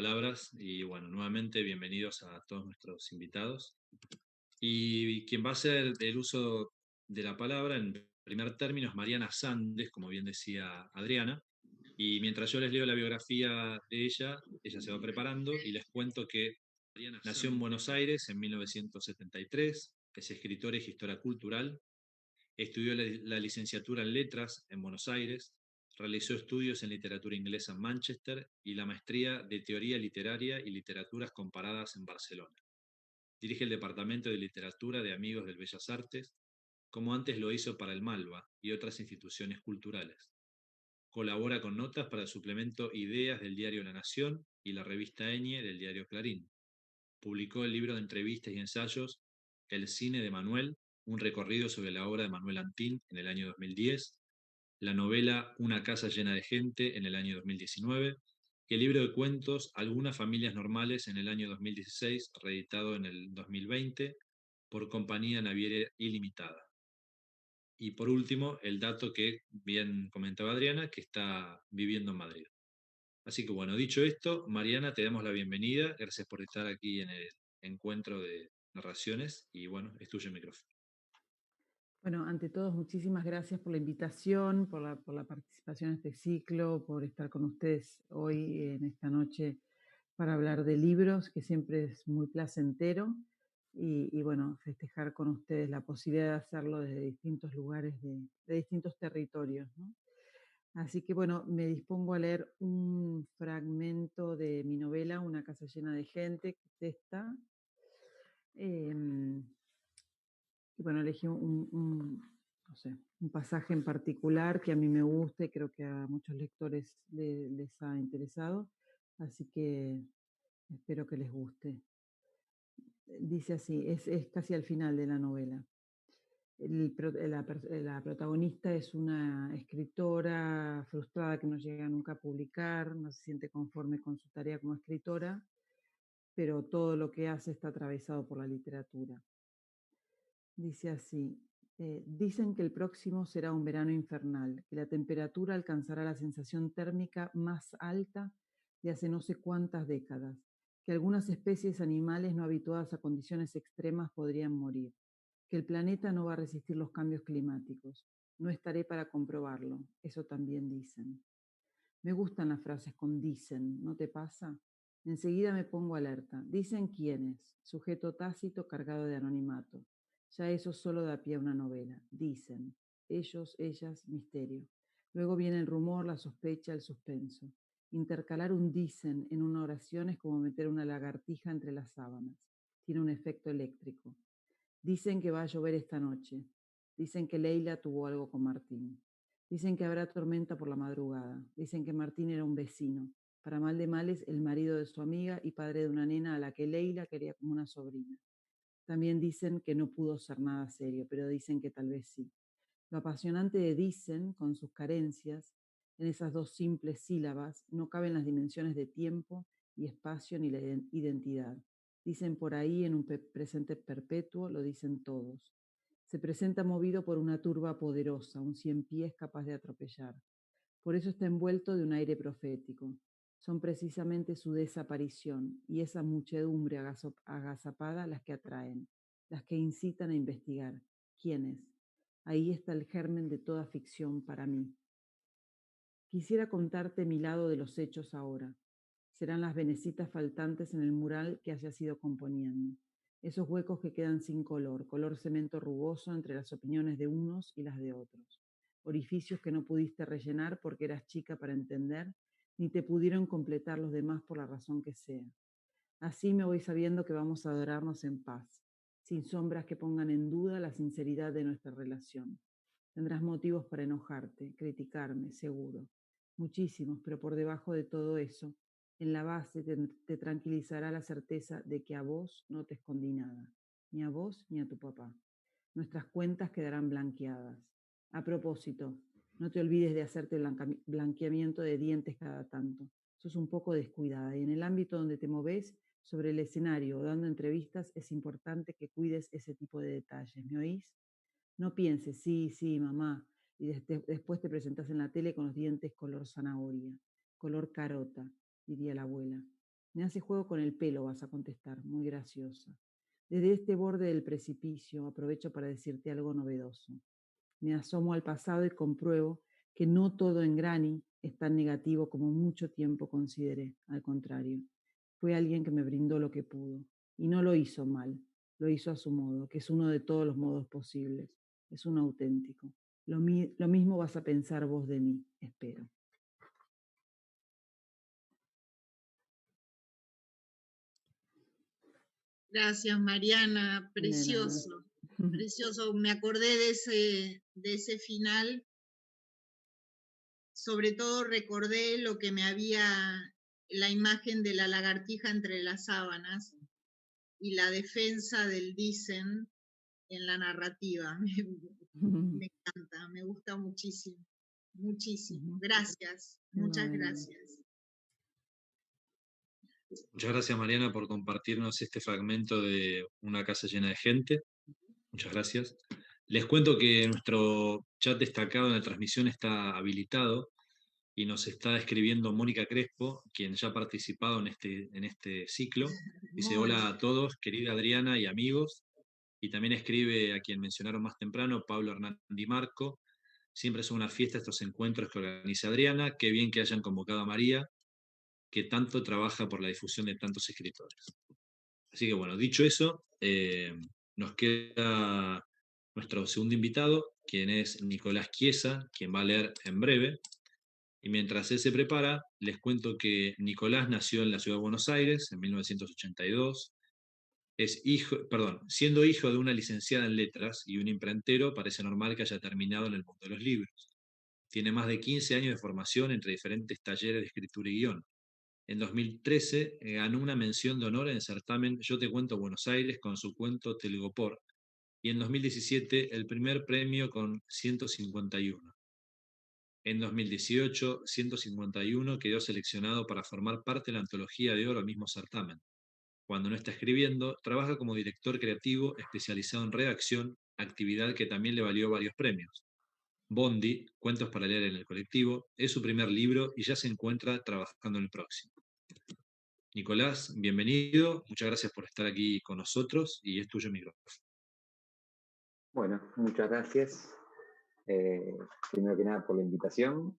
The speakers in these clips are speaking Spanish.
palabras y bueno, nuevamente bienvenidos a todos nuestros invitados. Y quien va a hacer el uso de la palabra en primer término es Mariana Sandes, como bien decía Adriana. Y mientras yo les leo la biografía de ella se va preparando y les cuento que nació en Buenos Aires en 1973, es escritora y gestora cultural, estudió la licenciatura en Letras en Buenos Aires, realizó estudios en literatura inglesa en Manchester y la maestría de Teoría Literaria y Literaturas Comparadas en Barcelona. Dirige el Departamento de Literatura de Amigos del Bellas Artes, como antes lo hizo para el Malva y otras instituciones culturales. Colabora con notas para el suplemento Ideas del diario La Nación y la revista Eñe del diario Clarín. Publicó el libro de entrevistas y ensayos El cine de Manuel, un recorrido sobre la obra de Manuel Antín en el año 2010, la novela Una casa llena de gente en el año 2019, y el libro de cuentos Algunas familias normales en el año 2016, reeditado en el 2020 por Compañía Naviera Ilimitada. Y por último, el dato que bien comentaba Adriana, que está viviendo en Madrid. Así que bueno, dicho esto, Mariana, te damos la bienvenida. Gracias por estar aquí en el encuentro de narraciones y bueno, es tuyo el micrófono. Bueno, ante todo, muchísimas gracias por la invitación, por la participación en este ciclo, por estar con ustedes hoy en esta noche para hablar de libros, que siempre es muy placentero, y bueno, festejar con ustedes la posibilidad de hacerlo desde distintos lugares, de distintos territorios, ¿no? Así que bueno, me dispongo a leer un fragmento de mi novela, Una casa llena de gente, que es esta. Em, y bueno, elegí no sé, un pasaje en particular que a mí me gusta y creo que a muchos lectores les ha interesado, así que espero que les guste. Dice así, es casi al final de la novela. La protagonista es una escritora frustrada que no llega nunca a publicar, no se siente conforme con su tarea como escritora, pero todo lo que hace está atravesado por la literatura. Dice así, dicen que el próximo será un verano infernal, que la temperatura alcanzará la sensación térmica más alta de hace no sé cuántas décadas, que algunas especies animales no habituadas a condiciones extremas podrían morir, que el planeta no va a resistir los cambios climáticos. No estaré para comprobarlo, eso también dicen. Me gustan las frases con dicen, ¿no te pasa? Enseguida me pongo alerta. Dicen quiénes, sujeto tácito cargado de anonimato. Ya eso solo da pie a una novela. Dicen, ellos, ellas, misterio. Luego viene el rumor, la sospecha, el suspenso. Intercalar un dicen en una oración es como meter una lagartija entre las sábanas. Tiene un efecto eléctrico. Dicen que va a llover esta noche. Dicen que Leila tuvo algo con Martín. Dicen que habrá tormenta por la madrugada. Dicen que Martín era un vecino. Para mal de males, el marido de su amiga y padre de una nena a la que Leila quería como una sobrina. También dicen que no pudo ser nada serio, pero dicen que tal vez sí. Lo apasionante de dicen, con sus carencias, en esas dos simples sílabas, no caben las dimensiones de tiempo y espacio ni la identidad. Dicen por ahí en un presente perpetuo, lo dicen todos. Se presenta movido por una turba poderosa, un cien pies capaz de atropellar. Por eso está envuelto de un aire profético. Son precisamente su desaparición y esa muchedumbre agazapada las que atraen, las que incitan a investigar. ¿Quiénes? Ahí está el germen de toda ficción para mí. Quisiera contarte mi lado de los hechos ahora. Serán las venecitas faltantes en el mural que hayas ido componiendo. Esos huecos que quedan sin color, color cemento rugoso entre las opiniones de unos y las de otros. Orificios que no pudiste rellenar porque eras chica para entender, ni te pudieron completar los demás por la razón que sea. Así me voy sabiendo que vamos a adorarnos en paz, sin sombras que pongan en duda la sinceridad de nuestra relación. Tendrás motivos para enojarte, criticarme, seguro. Muchísimos, pero por debajo de todo eso, en la base te tranquilizará la certeza de que a vos no te escondí nada, ni a vos ni a tu papá. Nuestras cuentas quedarán blanqueadas. A propósito, no te olvides de hacerte blanqueamiento de dientes cada tanto. Sos un poco descuidada y en el ámbito donde te moves, sobre el escenario o dando entrevistas, es importante que cuides ese tipo de detalles. ¿Me oís? No pienses, sí, sí, mamá, y después te presentas en la tele con los dientes color zanahoria, color carota, diría la abuela. Me hace juego con el pelo, vas a contestar, muy graciosa. Desde este borde del precipicio aprovecho para decirte algo novedoso. Me asomo al pasado y compruebo que no todo en Granny es tan negativo como mucho tiempo consideré. Al contrario, fue alguien que me brindó lo que pudo. Y no lo hizo mal, lo hizo a su modo, que es uno de todos los modos posibles. Es un auténtico. Lo mismo vas a pensar vos de mí, espero. Gracias, Mariana, precioso, precioso. Me acordé de ese final, sobre todo recordé lo que la imagen de la lagartija entre las sábanas y la defensa del dicen en la narrativa. Me encanta, me gusta muchísimo, muchísimo. Gracias, muchas gracias. Muchas gracias, Mariana, por compartirnos este fragmento de Una casa llena de gente. Muchas gracias. Les cuento que nuestro chat destacado en la transmisión está habilitado y nos está escribiendo Mónica Crespo, quien ya ha participado en este ciclo. Dice: hola a todos, querida Adriana y amigos. Y también escribe a quien mencionaron más temprano, Pablo Hernández Marco. Siempre son una fiesta estos encuentros que organiza Adriana. Qué bien que hayan convocado a María, que tanto trabaja por la difusión de tantos escritores. Así que bueno, dicho eso, nos queda nuestro segundo invitado, quien es Nicolás Chiesa, quien va a leer en breve. Y mientras él se prepara, les cuento que Nicolás nació en la ciudad de Buenos Aires en 1982. Siendo hijo de una licenciada en letras y un imprentero, parece normal que haya terminado en el mundo de los libros. Tiene más de 15 años de formación entre diferentes talleres de escritura y guión. En 2013 ganó una mención de honor en el certamen Yo te cuento Buenos Aires con su cuento Telgopor, y en 2017 el primer premio con 151. En 2018, 151 quedó seleccionado para formar parte de la antología de oro al mismo certamen. Cuando no está escribiendo, trabaja como director creativo especializado en redacción, actividad que también le valió varios premios. Bondi, Cuentos para leer en el colectivo, es su primer libro y ya se encuentra trabajando en el próximo. Nicolás, bienvenido, muchas gracias por estar aquí con nosotros y es tuyo el micrófono. Bueno, muchas gracias. Primero que nada por la invitación.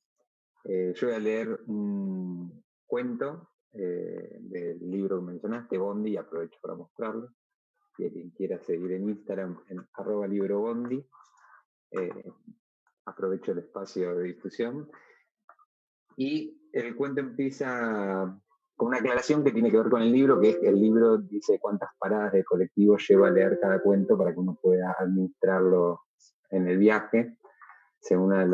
Yo voy a leer un cuento del libro que mencionaste, Bondi, y aprovecho para mostrarlo. Y quien quiera seguir en Instagram, en @librobondi, aprovecho el espacio de difusión. Y el cuento empieza con una aclaración que tiene que ver con el libro, que es que el libro dice cuántas paradas de colectivo lleva a leer cada cuento para que uno pueda administrarlo en el viaje, según el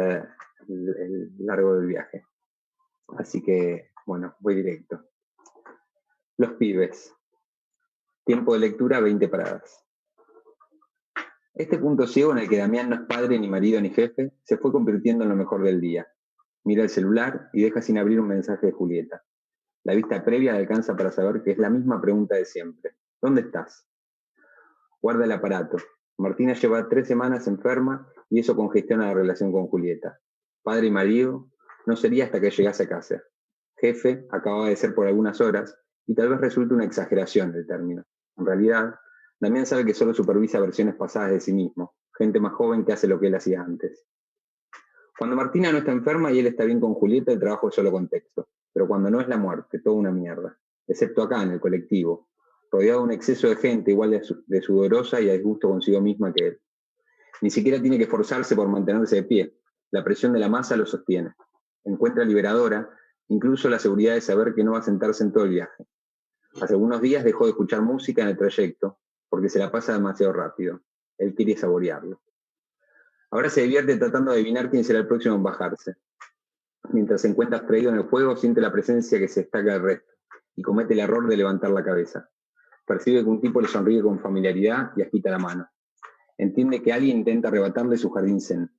largo del viaje. Así que, bueno, voy directo. Los pibes. Tiempo de lectura, 20 paradas. Este punto ciego en el que Damián no es padre, ni marido, ni jefe, se fue convirtiendo en lo mejor del día. Mira el celular y deja sin abrir un mensaje de Julieta. La vista previa le alcanza para saber que es la misma pregunta de siempre. ¿Dónde estás? Guarda el aparato. Martina lleva 3 semanas enferma y eso congestiona la relación con Julieta. Padre y marido, no sería hasta que llegase a casa. Jefe acababa de ser por algunas horas y tal vez resulte una exageración el término. En realidad, Damián sabe que solo supervisa versiones pasadas de sí mismo, gente más joven que hace lo que él hacía antes. Cuando Martina no está enferma y él está bien con Julieta, el trabajo es solo contexto. Pero cuando no es la muerte, toda una mierda. Excepto acá, en el colectivo, rodeado de un exceso de gente igual de sudorosa y a disgusto consigo misma que él. Ni siquiera tiene que esforzarse por mantenerse de pie. La presión de la masa lo sostiene. Encuentra liberadora incluso la seguridad de saber que no va a sentarse en todo el viaje. Hace algunos días dejó de escuchar música en el trayecto porque se la pasa demasiado rápido. Él quiere saborearlo. Ahora se divierte tratando de adivinar quién será el próximo en bajarse. Mientras se encuentra abstraído en el juego, siente la presencia que se destaca del resto y comete el error de levantar la cabeza. Percibe que un tipo le sonríe con familiaridad y agita la mano. Entiende que alguien intenta arrebatarle su jardín zen.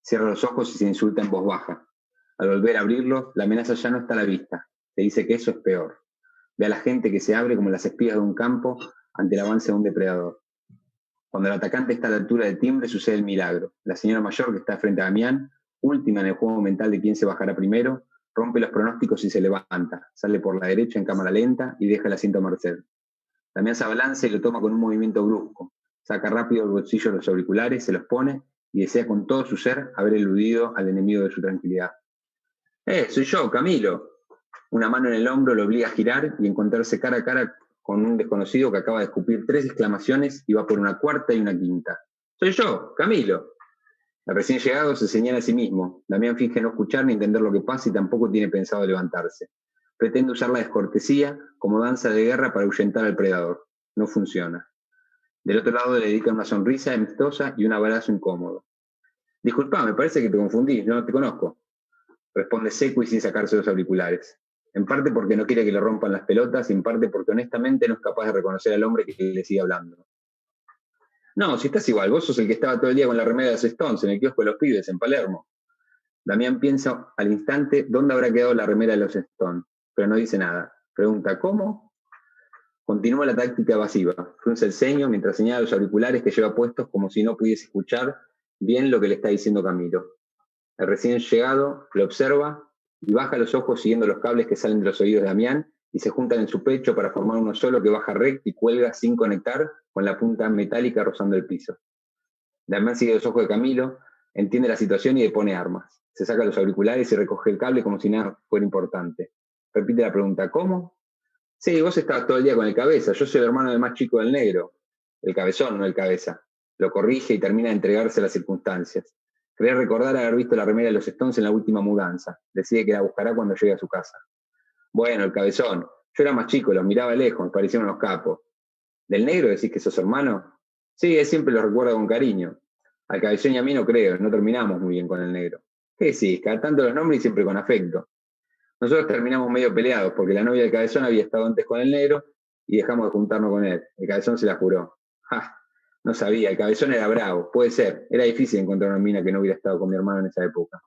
Cierra los ojos y se insulta en voz baja. Al volver a abrirlos, la amenaza ya no está a la vista. Te dice que eso es peor. Ve a la gente que se abre como las espigas de un campo ante el avance de un depredador. Cuando el atacante está a la altura del timbre, sucede el milagro. La señora mayor que está frente a Damián, última en el juego mental de quién se bajará primero, Rompe los pronósticos y se levanta. Sale por la derecha en cámara lenta y deja el asiento a merced. Damián se abalanza y lo toma con un movimiento brusco. Saca rápido del bolsillo los auriculares, se los pone y desea con todo su ser haber eludido al enemigo de su tranquilidad. Soy yo, Camilo. Una mano en el hombro lo obliga a girar y encontrarse cara a cara con un desconocido que acaba de escupir 3 exclamaciones y va por una cuarta y una quinta. Soy yo, Camilo. El recién llegado se señala a sí mismo. Damián finge no escuchar ni entender lo que pasa y tampoco tiene pensado levantarse. Pretende usar la descortesía como danza de guerra para ahuyentar al predador. No funciona. Del otro lado le dedica una sonrisa amistosa y un abrazo incómodo. Disculpa, me parece que te confundís, no te conozco. Responde seco y sin sacarse los auriculares. En parte porque no quiere que le rompan las pelotas y en parte porque honestamente no es capaz de reconocer al hombre que le sigue hablando. No, si estás igual, vos sos el que estaba todo el día con la remera de los Stones en el kiosco de los pibes en Palermo. Damián piensa al instante dónde habrá quedado la remera de los Stones, pero no dice nada. Pregunta, ¿cómo? Continúa la táctica evasiva. Frunce el ceño mientras señala los auriculares que lleva puestos como si no pudiese escuchar bien lo que le está diciendo Camilo. El recién llegado lo observa y baja los ojos siguiendo los cables que salen de los oídos de Damián y se juntan en su pecho para formar uno solo que baja recto y cuelga sin conectar con la punta metálica rozando el piso. Damián sigue los ojos de Camilo, entiende la situación y le pone armas. Se saca los auriculares y recoge el cable como si nada fuera importante. Repite la pregunta, ¿cómo? Sí, vos estabas todo el día con el cabeza, yo soy el hermano del más chico del negro. El cabezón, no el cabeza. Lo corrige y termina de entregarse a las circunstancias. Cree recordar haber visto la remera de los Stones en la última mudanza. Decide que la buscará cuando llegue a su casa. Bueno, el cabezón. Yo era más chico, los miraba lejos, me parecían unos capos. ¿Del negro decís que sos hermano? Sí, él siempre lo recuerda con cariño. Al cabezón y a mí no creo, no terminamos muy bien con el negro. ¿Qué decís? Cada tanto los nombres y siempre con afecto. Nosotros terminamos medio peleados porque la novia del cabezón había estado antes con el negro y dejamos de juntarnos con él. El cabezón se la juró. ¡Ja! No sabía, el cabezón era bravo, puede ser. Era difícil encontrar una mina que no hubiera estado con mi hermano en esa época.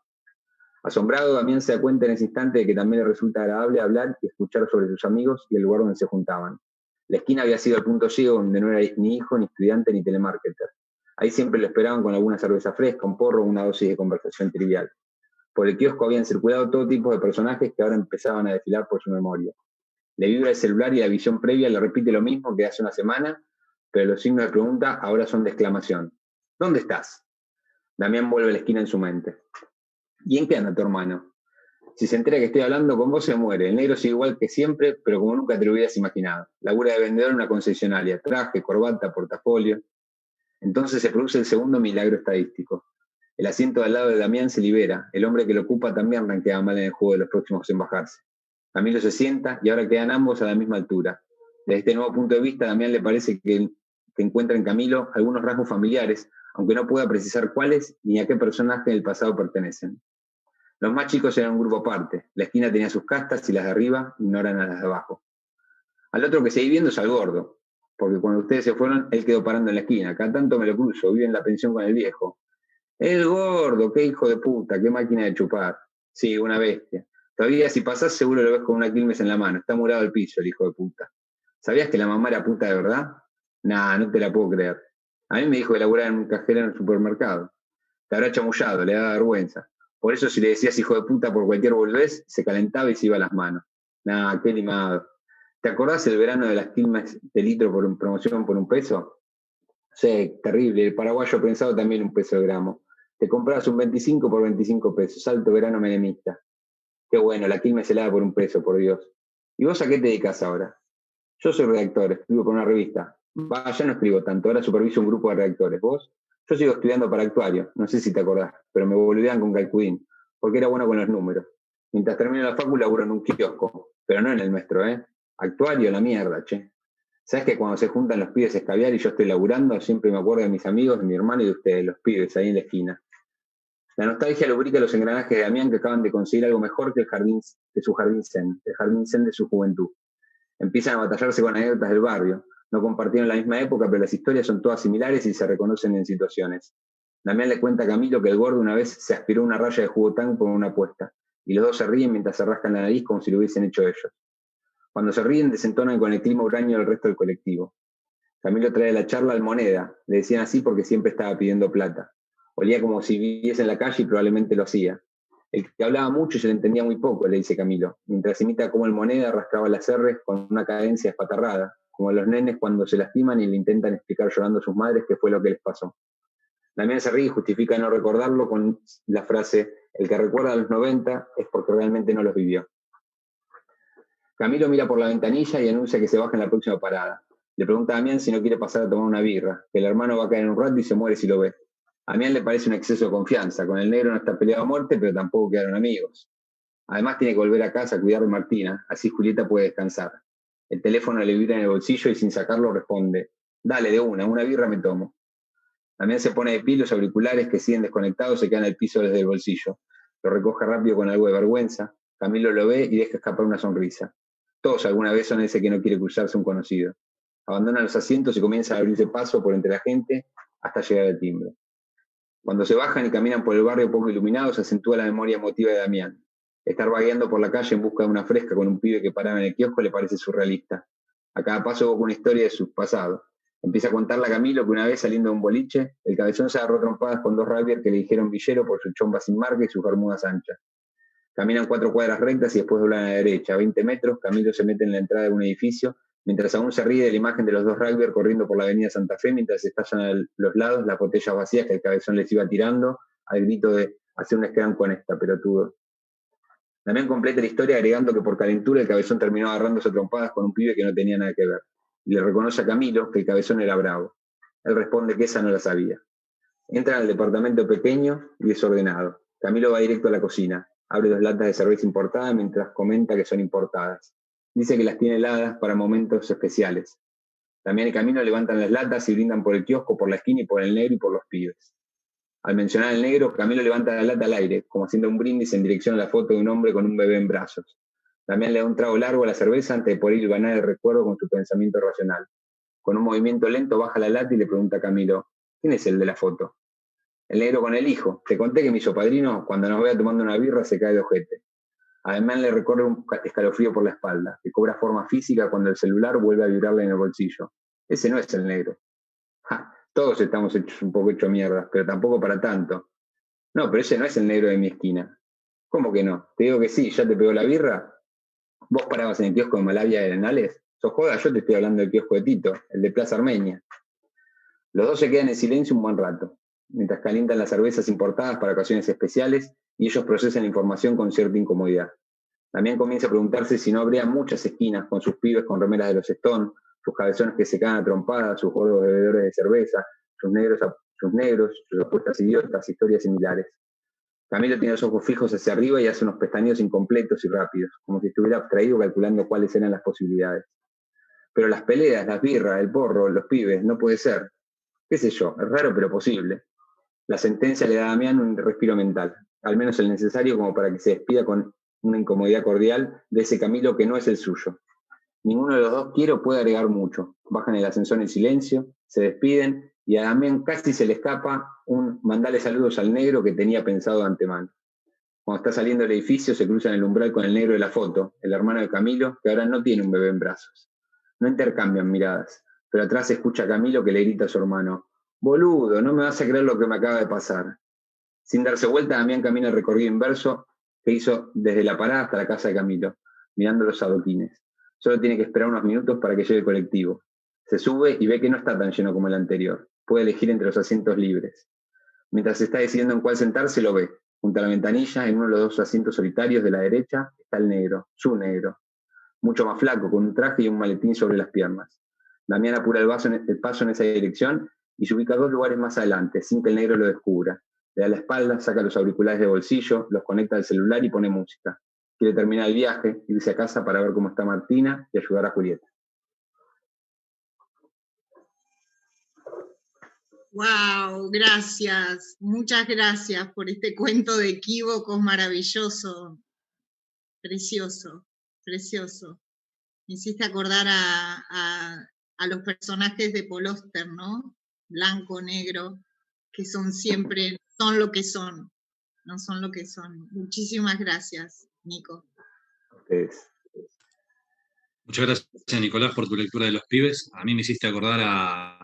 Asombrado, Damián se da cuenta en ese instante de que también le resulta agradable hablar y escuchar sobre sus amigos y el lugar donde se juntaban. La esquina había sido el punto ciego donde no era ni hijo, ni estudiante, ni telemarketer. Ahí siempre lo esperaban con alguna cerveza fresca, un porro o una dosis de conversación trivial. Por el kiosco habían circulado todo tipo de personajes que ahora empezaban a desfilar por su memoria. Le vibra el celular y la visión previa le repite lo mismo que hace una semana, pero los signos de pregunta ahora son de exclamación. ¿Dónde estás? Damián vuelve a la esquina en su mente. ¿Y en qué anda tu hermano? Si se entera que estoy hablando con vos se muere. El negro sigue igual que siempre, pero como nunca te lo hubieras imaginado. Labura de vendedor en una concesionaria. Traje, corbata, portafolio. Entonces se produce el segundo milagro estadístico. El asiento al lado de Damián se libera. El hombre que lo ocupa también ranquea mal en el juego de los próximos en bajarse. Camilo se sienta y ahora quedan ambos a la misma altura. Desde este nuevo punto de vista, a Damián le parece que encuentra en Camilo algunos rasgos familiares, aunque no pueda precisar cuáles ni a qué personaje del pasado pertenecen. Los más chicos eran un grupo aparte. La esquina tenía sus castas y las de arriba ignoran a las de abajo. Al otro que seguí viendo es al gordo, porque cuando ustedes se fueron, él quedó parando en la esquina. Acá tanto me lo cruzo, vive en la pensión con el viejo. El gordo, qué hijo de puta, qué máquina de chupar. Sí, una bestia. Todavía si pasás seguro lo ves con una Quilmes en la mano. Está murado al piso el hijo de puta. ¿Sabías que la mamá era puta de verdad? Nah, no te la puedo creer. A mí me dijo que laburaba en un cajero en el supermercado. Te habrá chamullado, le da vergüenza. Por eso si le decías hijo de puta por cualquier boludez, se calentaba y se iba a las manos. Nah, qué limado. ¿Te acordás el verano de las Quilmes de litro por promoción por $1? Sí, terrible. El paraguayo pensado también $1 el gramo. Te comprabas un 25 por 25 pesos. Alto verano menemista. Qué bueno, la Quilmes helada por $1, por Dios. ¿Y vos a qué te dedicas ahora? Yo soy redactor, escribo por una revista. Ya no escribo tanto, ahora superviso un grupo de redactores. ¿Vos? Yo sigo estudiando para actuario, no sé si te acordás, pero me boludean con Calcudín, porque era bueno con los números. Mientras termino la facu laburo en un kiosco, pero no en el nuestro, ¿eh? Actuario, la mierda, che. ¿Sabes que cuando se juntan los pibes a escabiar y yo estoy laburando, siempre me acuerdo de mis amigos, de mi hermano y de ustedes, los pibes, ahí en la esquina? La nostalgia lubrica los engranajes de Damián que acaban de conseguir algo mejor que su jardín zen, el jardín zen de su juventud. Empiezan a batallarse con anécdotas del barrio. No compartieron la misma época, pero las historias son todas similares y se reconocen en situaciones. Damián le cuenta a Camilo que el gordo una vez se aspiró una raya de jugo tan por una apuesta, y los dos se ríen mientras se rascan la nariz como si lo hubiesen hecho ellos. Cuando se ríen, desentonan con el clima huraño del resto del colectivo. Camilo trae la charla al Moneda, le decían así porque siempre estaba pidiendo plata. Olía como si viviese en la calle y probablemente lo hacía. El que hablaba mucho y se le entendía muy poco, le dice Camilo, mientras imita cómo el Moneda rascaba las R's con una cadencia espatarrada, como los nenes cuando se lastiman y le intentan explicar llorando a sus madres qué fue lo que les pasó. Damián se ríe y justifica no recordarlo con la frase: el que recuerda a los 90 es porque realmente no los vivió. Camilo mira por la ventanilla y anuncia que se baja en la próxima parada. Le pregunta a Damián si no quiere pasar a tomar una birra, que el hermano va a caer en un rato y se muere si lo ve. A Damián le parece un exceso de confianza. Con el negro no está peleado a muerte, pero tampoco quedaron amigos. Además tiene que volver a casa a cuidar de Martina, así Julieta puede descansar. El teléfono le vibra en el bolsillo y sin sacarlo responde: dale, de una birra me tomo. Damián se pone de pie, los auriculares que siguen desconectados se quedan en el piso desde el bolsillo. Lo recoge rápido con algo de vergüenza. Camilo lo ve y deja escapar una sonrisa. Todos alguna vez son ese que no quiere cruzarse un conocido. Abandona los asientos y comienza a abrirse paso por entre la gente hasta llegar al timbre. Cuando se bajan y caminan por el barrio poco iluminado, se acentúa la memoria emotiva de Damián. Estar vagueando por la calle en busca de una fresca con un pibe que paraba en el kiosco le parece surrealista. A cada paso evoca una historia de su pasado. Empieza a contarle a Camilo que una vez saliendo de un boliche, el cabezón se agarró trompadas con dos rugbyers que le dijeron villero por su chomba sin marca y sus bermudas anchas. Caminan 4 cuadras rectas y después doblan a la derecha. A 20 metros, Camilo se mete en la entrada de un edificio, mientras aún se ríe de la imagen de los dos rugbyers corriendo por la avenida Santa Fe mientras estallan a los lados las botellas vacías que el cabezón les iba tirando, al grito de hacer un scrum con esta, pelotudo. También completa la historia agregando que por calentura el cabezón terminó agarrándose trompadas con un pibe que no tenía nada que ver. Y le reconoce a Camilo que el cabezón era bravo. Él responde que esa no la sabía. Entran al departamento pequeño y desordenado. Camilo va directo a la cocina. Abre 2 latas de cerveza importada mientras comenta que son importadas. Dice que las tiene heladas para momentos especiales. También en camino levantan las latas y brindan por el kiosco, por la esquina y por el negro y por los pibes. Al mencionar al negro, Camilo levanta la lata al aire, como haciendo un brindis en dirección a la foto de un hombre con un bebé en brazos. También le da un trago largo a la cerveza antes de poder hilvanar el recuerdo con su pensamiento racional. Con un movimiento lento baja la lata y le pregunta a Camilo: ¿quién es el de la foto? El negro con el hijo. Te conté que mi sopadrino, cuando nos vea tomando una birra, se cae de ojete. Además le recorre un escalofrío por la espalda, que cobra forma física cuando el celular vuelve a vibrarle en el bolsillo. Ese no es el negro. Ja, todos estamos hechos un poco hechos mierdas, pero tampoco para tanto. No, pero ese no es el negro de mi esquina. ¿Cómo que no? Te digo que sí, ¿ya te pegó la birra? ¿Vos parabas en el kiosco de Malavia de Arenales? ¿Sos joda? Yo te estoy hablando del kiosco de Tito, el de Plaza Armenia. Los dos se quedan en silencio un buen rato, mientras calientan las cervezas importadas para ocasiones especiales y ellos procesan la información con cierta incomodidad. También comienza a preguntarse si no habría muchas esquinas con sus pibes con remeras de los Stone, sus cabezones que se caen a trompadas, sus gordos bebedores de cerveza, sus negros, sus apuestas idiotas, historias similares. Camilo tiene los ojos fijos hacia arriba y hace unos pestañeos incompletos y rápidos, como si estuviera abstraído calculando cuáles eran las posibilidades. Pero las peleas, las birras, el porro, los pibes, no puede ser. Qué sé yo, es raro pero posible. La sentencia le da a Damián un respiro mental, al menos el necesario como para que se despida con una incomodidad cordial de ese Camilo que no es el suyo. Ninguno de los dos quiere o puede agregar mucho. Bajan el ascensor en silencio, se despiden y a Damián casi se le escapa un mandale saludos al negro que tenía pensado de antemano. Cuando está saliendo del edificio se cruza en el umbral con el negro de la foto, el hermano de Camilo, que ahora no tiene un bebé en brazos. No intercambian miradas, pero atrás se escucha a Camilo que le grita a su hermano: boludo, no me vas a creer lo que me acaba de pasar. Sin darse vuelta, Damián camina el recorrido inverso que hizo desde la parada hasta la casa de Camilo, mirando los adoquines. Solo tiene que esperar unos minutos para que llegue el colectivo. Se sube y ve que no está tan lleno como el anterior. Puede elegir entre los asientos libres. Mientras se está decidiendo en cuál sentarse, lo ve. Junto a la ventanilla, en uno de los 2 asientos solitarios de la derecha, está el negro, su negro. Mucho más flaco, con un traje y un maletín sobre las piernas. Damián apura el paso en esa dirección y se ubica 2 lugares más adelante, sin que el negro lo descubra. Le da la espalda, saca los auriculares de bolsillo, los conecta al celular y pone música. Quiere terminar el viaje, irse a casa para ver cómo está Martina y ayudar a Julieta. Wow, gracias, muchas gracias por este cuento de equívocos maravilloso, precioso, precioso. Me hiciste acordar a los personajes de Paul Auster, ¿no? Blanco, negro, que son siempre, son lo que son, no son lo que son. Muchísimas gracias, Nico. Ustedes. Muchas gracias, Nicolás, por tu lectura de los pibes. A mí me hiciste acordar a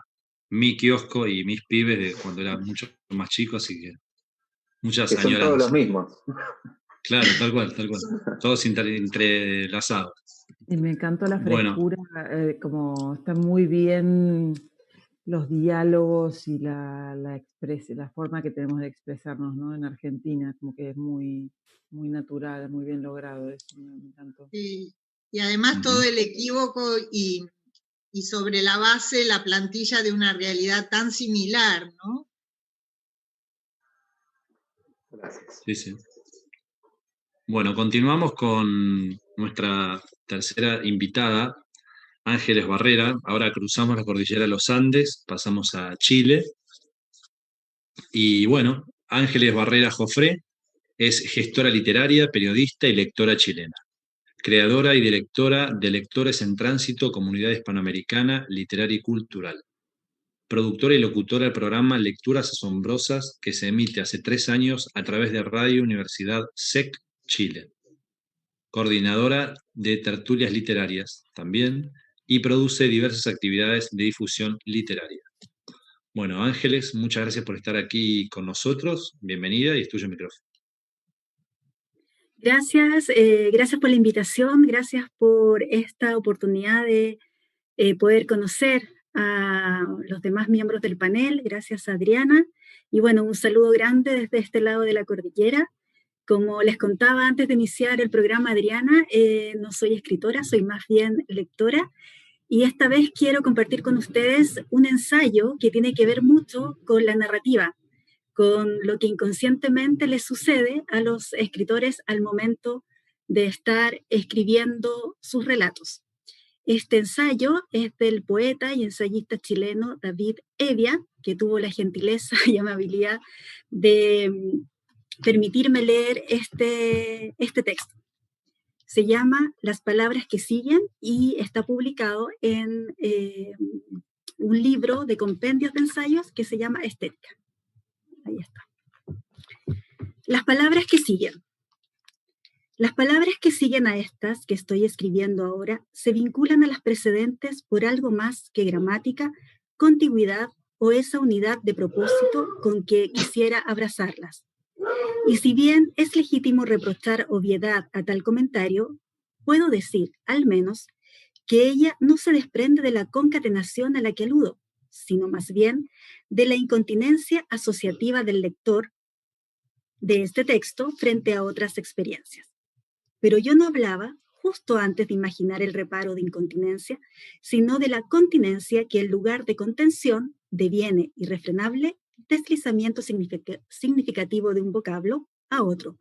mi kiosco y mis pibes de cuando era mucho más chico, así que muchas Que son todos los mismos. Claro, tal cual, tal cual. Todos entrelazados. Y me encantó la Bueno, frescura, como están muy bien los diálogos y la forma que tenemos de expresarnos, ¿no? En Argentina, como que es muy, muy natural, muy bien logrado, eso me encantó. Sí. Y además todo el equívoco y sobre la base la plantilla de una realidad tan similar, ¿no? Gracias. sí, sí. Bueno, continuamos con nuestra tercera invitada, Ángeles Barrera. Ahora cruzamos la cordillera de los Andes, pasamos a Chile. Y bueno, Ángeles Barrera Jofré es gestora literaria, periodista y lectora chilena. Creadora y directora de Lectores en Tránsito, Comunidad Hispanoamericana, Literaria y Cultural. Productora y locutora del programa Lecturas Asombrosas, que se emite hace 3 años a través de Radio Universidad SEC Chile. Coordinadora de tertulias literarias también, y produce diversas actividades de difusión literaria. Bueno, Ángeles, muchas gracias por estar aquí con nosotros. Bienvenida y es tuyo el micrófono. Gracias, gracias por la invitación, gracias por esta oportunidad de poder conocer a los demás miembros del panel. Gracias, Adriana. Y bueno, un saludo grande desde este lado de la cordillera. Como les contaba antes de iniciar el programa, Adriana, no soy escritora, soy más bien lectora. Y esta vez quiero compartir con ustedes un ensayo que tiene que ver mucho con la narrativa, con lo que inconscientemente les sucede a los escritores al momento de estar escribiendo sus relatos. Este ensayo es del poeta y ensayista chileno David Evia, que tuvo la gentileza y amabilidad de permitirme leer este texto. Se llama Las palabras que siguen y está publicado en un libro de compendios de ensayos que se llama Estética. Ahí está. Las palabras que siguen. Las palabras que siguen a estas que estoy escribiendo ahora se vinculan a las precedentes por algo más que gramática, contigüidad o esa unidad de propósito con que quisiera abrazarlas. Y si bien es legítimo reprochar obviedad a tal comentario, puedo decir, al menos, que ella no se desprende de la concatenación a la que aludo, sino más bien de la incontinencia asociativa del lector de este texto frente a otras experiencias. Pero yo no hablaba, justo antes de imaginar el reparo de incontinencia, sino de la continencia que en lugar de contención deviene irrefrenable deslizamiento significativo de un vocablo a otro,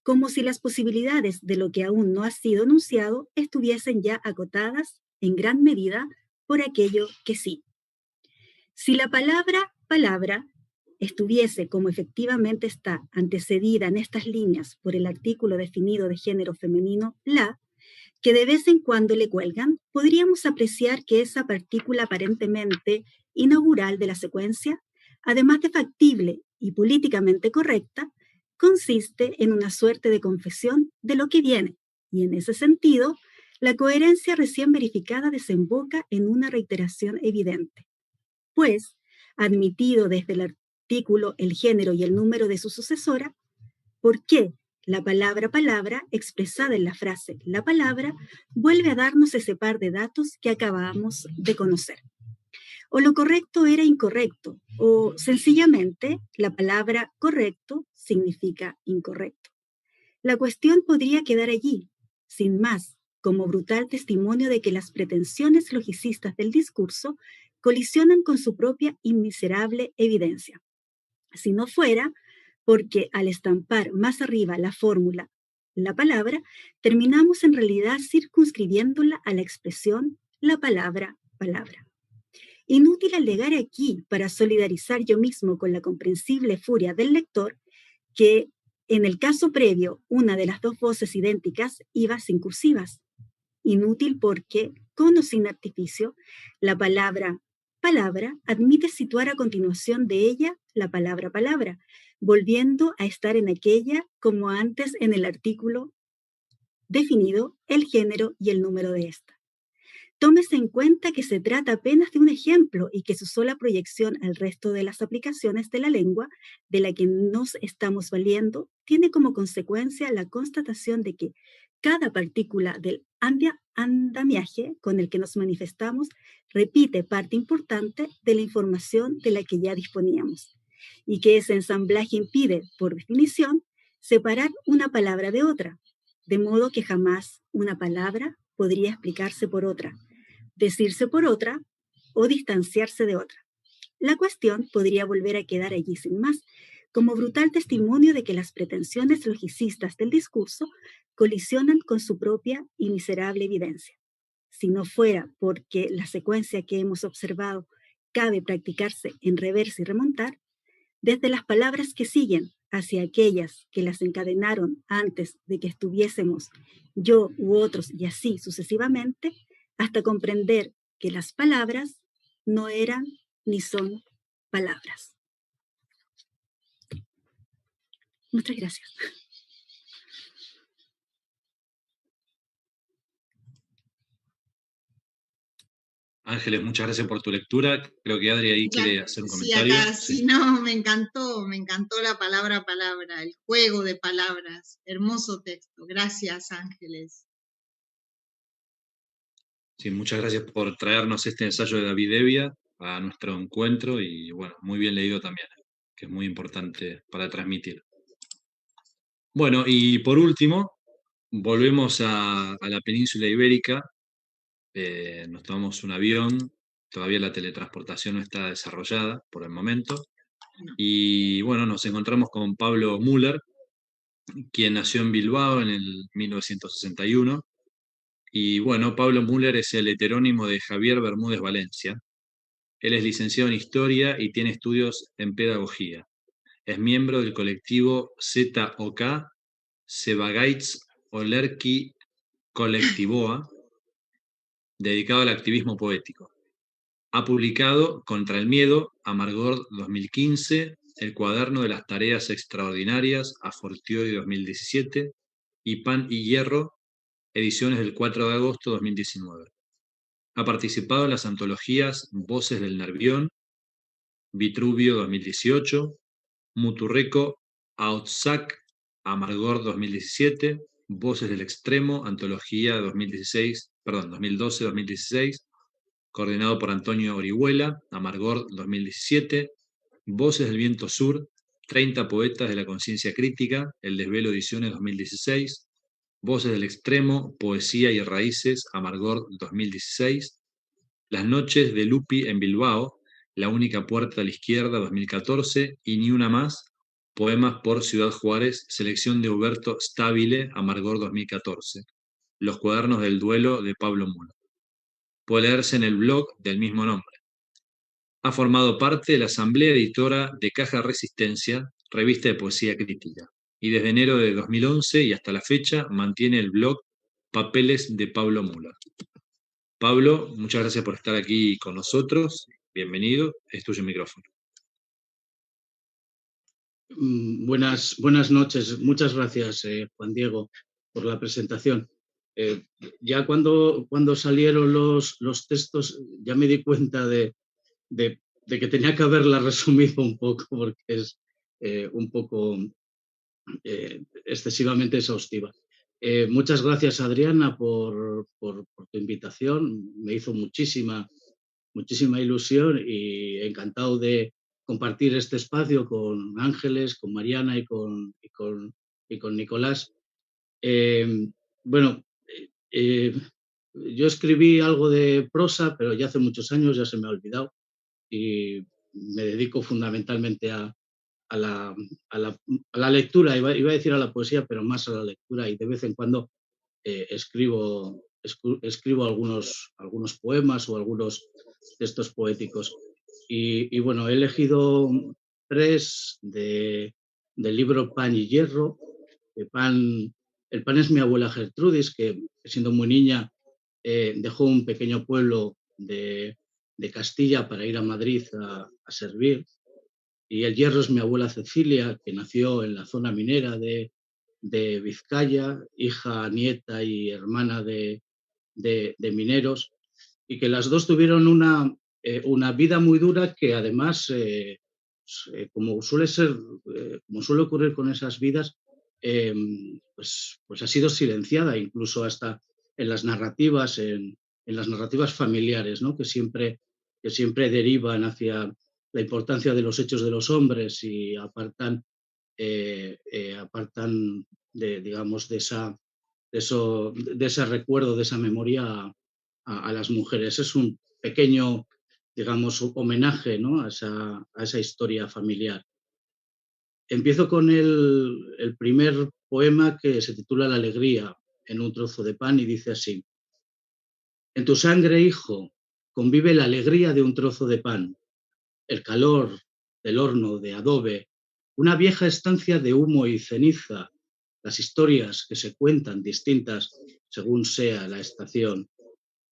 como si las posibilidades de lo que aún no ha sido enunciado estuviesen ya acotadas en gran medida por aquello que sí. Si la palabra estuviese como efectivamente está antecedida en estas líneas por el artículo definido de género femenino la, que de vez en cuando le cuelgan, podríamos apreciar que esa partícula aparentemente inaugural de la secuencia, además de factible y políticamente correcta, consiste en una suerte de confesión de lo que viene, y en ese sentido, la coherencia recién verificada desemboca en una reiteración evidente. Pues, admitido desde el artículo el género y el número de su sucesora, ¿por qué la palabra expresada en la frase la palabra vuelve a darnos ese par de datos que acabamos de conocer? O lo correcto era incorrecto, o sencillamente la palabra correcto significa incorrecto. La cuestión podría quedar allí, sin más, como brutal testimonio de que las pretensiones logicistas del discurso colisionan con su propia inmiserable evidencia. Si no fuera porque al estampar más arriba la fórmula, la palabra, terminamos en realidad circunscribiéndola a la expresión la palabra. Inútil alegar aquí para solidarizar yo mismo con la comprensible furia del lector que en el caso previo una de las dos voces idénticas iba sin cursivas. Inútil porque, con o sin artificio, la palabra admite situar a continuación de ella la palabra, volviendo a estar en aquella como antes en el artículo definido el género y el número de esta. tómese en cuenta que se trata apenas de un ejemplo y que su sola proyección al resto de las aplicaciones de la lengua de la que nos estamos valiendo tiene como consecuencia la constatación de que cada partícula del andamiaje con el que nos manifestamos repite parte importante de la información de la que ya disponíamos, y que ese ensamblaje impide, por definición, separar una palabra de otra, de modo que jamás una palabra podría explicarse por otra, decirse por otra o distanciarse de otra. La cuestión podría volver a quedar allí sin más, como brutal testimonio de que las pretensiones logicistas del discurso colisionan con su propia y miserable evidencia. Si no fuera porque la secuencia que hemos observado cabe practicarse en reversa y remontar, desde las palabras que siguen hacia aquellas que las encadenaron antes de que estuviésemos yo u otros y así sucesivamente, hasta comprender que las palabras no eran ni son palabras. Muchas gracias. Ángeles, muchas gracias por tu lectura. Creo que Adri ahí quiere hacer un comentario. Sí, acá, sí, no, me encantó la palabra a palabra, el juego de palabras. Hermoso texto. Gracias, Ángeles. Sí, muchas gracias por traernos este ensayo de David Evia a nuestro encuentro y bueno, muy bien leído también, que es muy importante para transmitir. Bueno, y por último, volvemos a la península ibérica. Nos tomamos un avión, todavía la teletransportación no está desarrollada por el momento. Y bueno, nos encontramos con Pablo Müller, quien nació en Bilbao en el 1961. Y bueno, Pablo Müller es el heterónimo de Javier Bermúdez Valencia. Él es licenciado en Historia y tiene estudios en Pedagogía. Es miembro del colectivo ZOK, Sebagaitz Olerki Kolektiboa, dedicado al activismo poético. Ha publicado Contra el Miedo, Amargor 2015, El Cuaderno de las Tareas Extraordinarias, a Fortiori 2017, y Pan y Hierro, ediciones del 4 de agosto de 2019. Ha participado en las antologías Voces del Nervión, Vitruvio 2018, Muturreco, Outsac, Amargor 2017, Voces del Extremo, Antología 2012-2016, coordinado por Antonio Orihuela, Amargor 2017, Voces del Viento Sur, 30 poetas de la conciencia crítica, El Desvelo Ediciones 2016, Voces del Extremo, Poesía y Raíces, Amargor 2016, Las Noches de Lupi en Bilbao, La Única Puerta a la Izquierda 2014 y Ni Una Más, Poemas por Ciudad Juárez, selección de Huberto Stabile, Amargor 2014, Los Cuadernos del Duelo de Pablo Müller. Puede leerse en el blog del mismo nombre. Ha formado parte de la asamblea editora de Caja Resistencia, revista de poesía crítica, y desde enero de 2011 y hasta la fecha mantiene el blog Papeles de Pablo Müller. Pablo, muchas gracias por estar aquí con nosotros. Bienvenido, es tuyo el micrófono. Buenas noches, muchas gracias, Juan Diego, por la presentación. Ya cuando salieron los textos, ya me di cuenta de que tenía que haberla resumido un poco, porque es un poco excesivamente exhaustiva. Muchas gracias, Adriana, por tu invitación. Me hizo muchísima ilusión y encantado de compartir este espacio con Ángeles, con Mariana y con Nicolás. Yo escribí algo de prosa, pero ya hace muchos años, ya se me ha olvidado, y me dedico fundamentalmente a la lectura, iba a decir a la poesía, pero más a la lectura, y de vez en cuando escribo algunos poemas o algunos textos poéticos. Y bueno, he elegido 3 del libro Pan y Hierro. El pan es mi abuela Gertrudis, que siendo muy niña dejó un pequeño pueblo de Castilla para ir a Madrid a servir. Y el hierro es mi abuela Cecilia, que nació en la zona minera de Vizcaya, hija, nieta y hermana de mineros. y que las dos tuvieron una vida muy dura que además, como suele ocurrir con esas vidas, pues ha sido silenciada, incluso hasta en las narrativas, en las narrativas familiares, ¿no? que siempre derivan hacia la importancia de los hechos de los hombres y apartan digamos, de ese recuerdo, de esa memoria a las mujeres. Es un pequeño, digamos, homenaje, ¿no? a esa historia familiar. Empiezo con el primer poema, que se titula La alegría, en un trozo de pan, y dice así: en tu sangre, hijo, convive la alegría de un trozo de pan, el calor del horno de adobe, una vieja estancia de humo y ceniza, las historias que se cuentan distintas según sea la estación,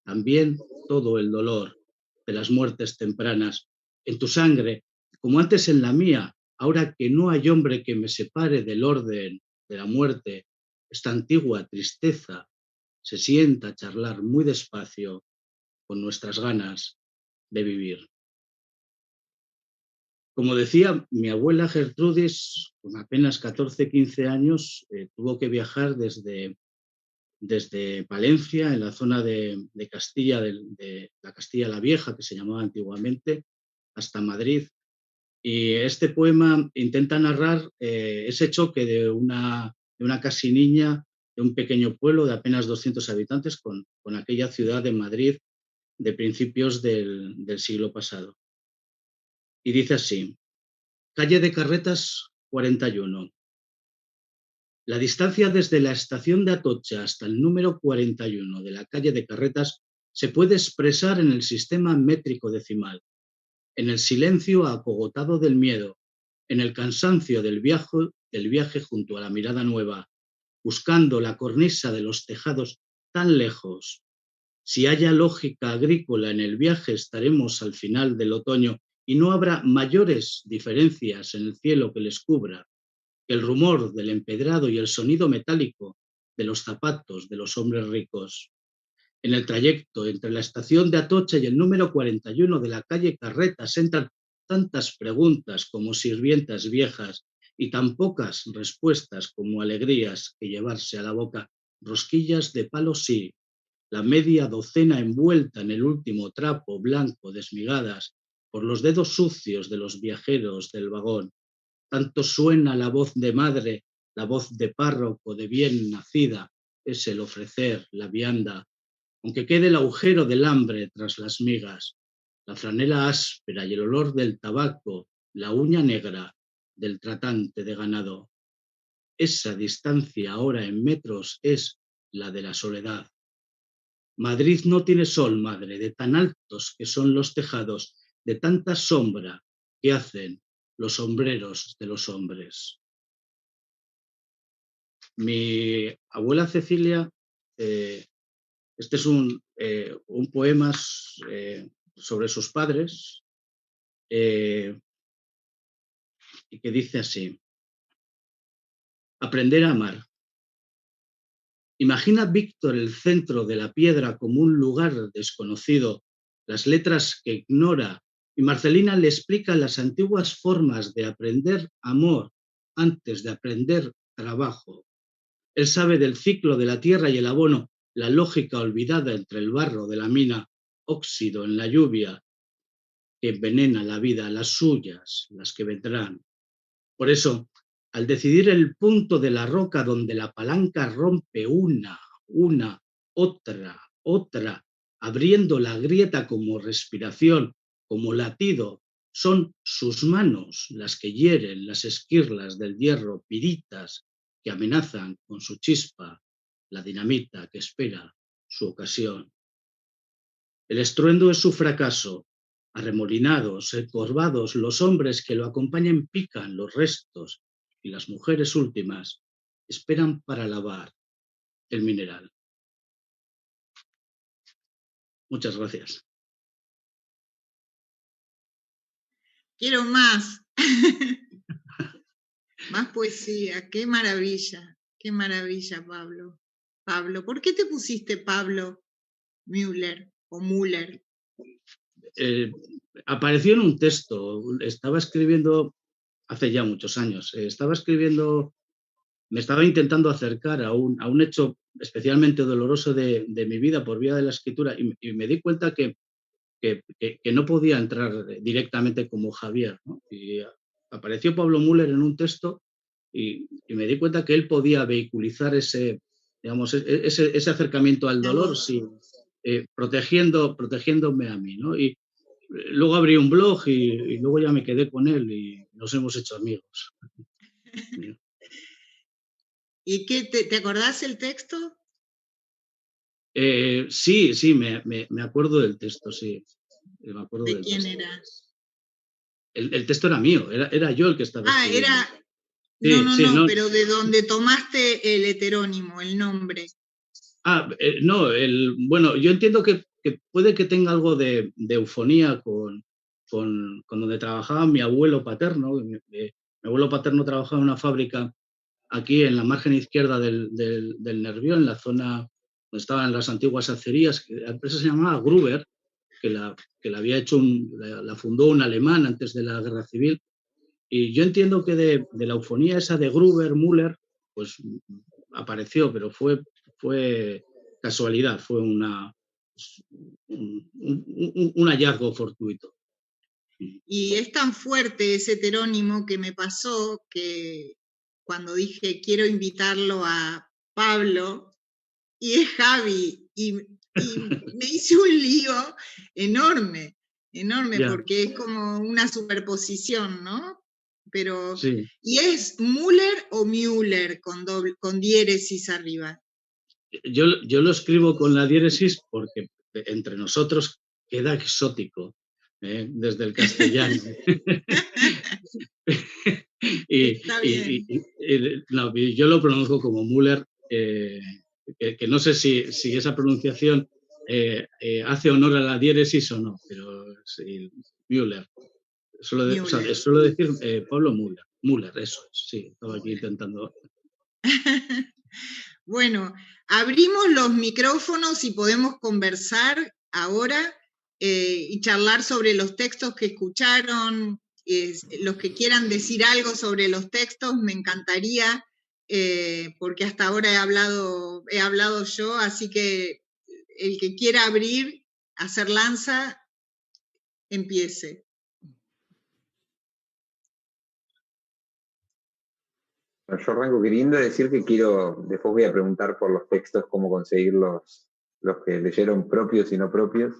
también todo el dolor de las muertes tempranas. En tu sangre, como antes en la mía, ahora que no hay hombre que me separe del orden de la muerte, esta antigua tristeza se sienta a charlar muy despacio con nuestras ganas de vivir. Como decía, mi abuela Gertrudis, con apenas 14, 15 años, tuvo que viajar desde Valencia, en la zona de Castilla, de la Castilla la Vieja, que se llamaba antiguamente, hasta Madrid. Y este poema intenta narrar ese choque de una casi niña de un pequeño pueblo de apenas 200 habitantes con aquella ciudad de Madrid de principios del siglo pasado. Y dice así: calle de Carretas 41. La distancia desde la estación de Atocha hasta el número 41 de la calle de Carretas se puede expresar en el sistema métrico decimal, en el silencio acogotado del miedo, en el cansancio del viaje junto a la mirada nueva, buscando la cornisa de los tejados tan lejos. Si haya lógica agrícola en el viaje, estaremos al final del otoño y no habrá mayores diferencias en el cielo que les cubra, que el rumor del empedrado y el sonido metálico de los zapatos de los hombres ricos. En el trayecto entre la estación de Atocha y el número 41 de la calle Carretas entran tantas preguntas como sirvientas viejas y tan pocas respuestas como alegrías que llevarse a la boca. Rosquillas de palo sí, la media docena envuelta en el último trapo blanco desmigadas por los dedos sucios de los viajeros del vagón. Tanto suena la voz de madre, la voz de párroco de bien nacida, es el ofrecer la vianda, aunque quede el agujero del hambre tras las migas, la franela áspera y el olor del tabaco, la uña negra del tratante de ganado. Esa distancia ahora en metros es la de la soledad. Madrid no tiene sol, madre, de tan altos que son los tejados, de tanta sombra que hacen los sombreros de los hombres. Mi abuela Cecilia, este es un poema sobre sus padres, y que dice así: aprender a amar. Imagina Víctor el centro de la piedra como un lugar desconocido, las letras que ignora, y Marcelina le explica las antiguas formas de aprender amor antes de aprender trabajo. Él sabe del ciclo de la tierra y el abono, la lógica olvidada entre el barro de la mina, óxido en la lluvia, que envenena la vida, las suyas, las que vendrán. Por eso, al decidir el punto de la roca donde la palanca rompe una, otra, abriendo la grieta como respiración, como latido, son sus manos las que hieren las esquirlas del hierro, piritas que amenazan con su chispa la dinamita que espera su ocasión. El estruendo es su fracaso. Arremolinados, encorvados, los hombres que lo acompañan pican los restos y las mujeres últimas esperan para lavar el mineral. Muchas gracias. Quiero más. Más poesía. Qué maravilla, Pablo. Pablo, ¿por qué te pusiste Pablo Müller? o Müller? Apareció en un texto. Estaba escribiendo hace ya muchos años. Me estaba intentando acercar a un hecho especialmente doloroso de mi vida por vía de la escritura y me di cuenta que no podía entrar directamente como Javier, ¿no? Y apareció Pablo Müller en un texto y me di cuenta que él podía vehiculizar ese acercamiento al dolor, protegiéndome a mí, ¿no? Y luego abrí un blog y luego ya me quedé con él y nos hemos hecho amigos. ¿Y qué te acordás el texto? Sí, me acuerdo del texto, sí. Me acuerdo ¿De del quién texto. era? El texto era mío, era yo el que estaba escribiendo. No, no, pero de donde tomaste el heterónimo, el nombre. No, bueno, yo entiendo que puede que tenga algo de eufonía con donde trabajaba mi abuelo paterno. Mi abuelo paterno trabajaba en una fábrica aquí en la margen izquierda del Nervión, en la zona donde estaban las antiguas acerías. La empresa se llamaba Gruber, que la había hecho la fundó un alemán antes de la Guerra Civil. Y yo entiendo que de la eufonía esa de Gruber, Müller, pues apareció, pero fue casualidad, fue un hallazgo fortuito. Y es tan fuerte ese heterónimo que me pasó que cuando dije quiero invitarlo a Pablo, y es Javi, y me hice un lío enorme, porque es como una superposición, ¿no? Pero, sí. ¿Y es Müller o Müller con diéresis arriba? Yo lo escribo con la diéresis porque entre nosotros queda exótico, desde el castellano. Yo lo pronuncio como Müller, que no sé si esa pronunciación hace honor a la diéresis o no, pero sí, Müller. Suelo decir Pablo Müller, eso es, sí, estaba aquí intentando. Bueno, abrimos los micrófonos y podemos conversar ahora y charlar sobre los textos que escucharon. Los que quieran decir algo sobre los textos, me encantaría, porque hasta ahora he hablado yo, así que el que quiera abrir, hacer lanza, empiece. Yo arranco queriendo decir que después voy a preguntar por los textos, cómo conseguir los que leyeron propios y no propios,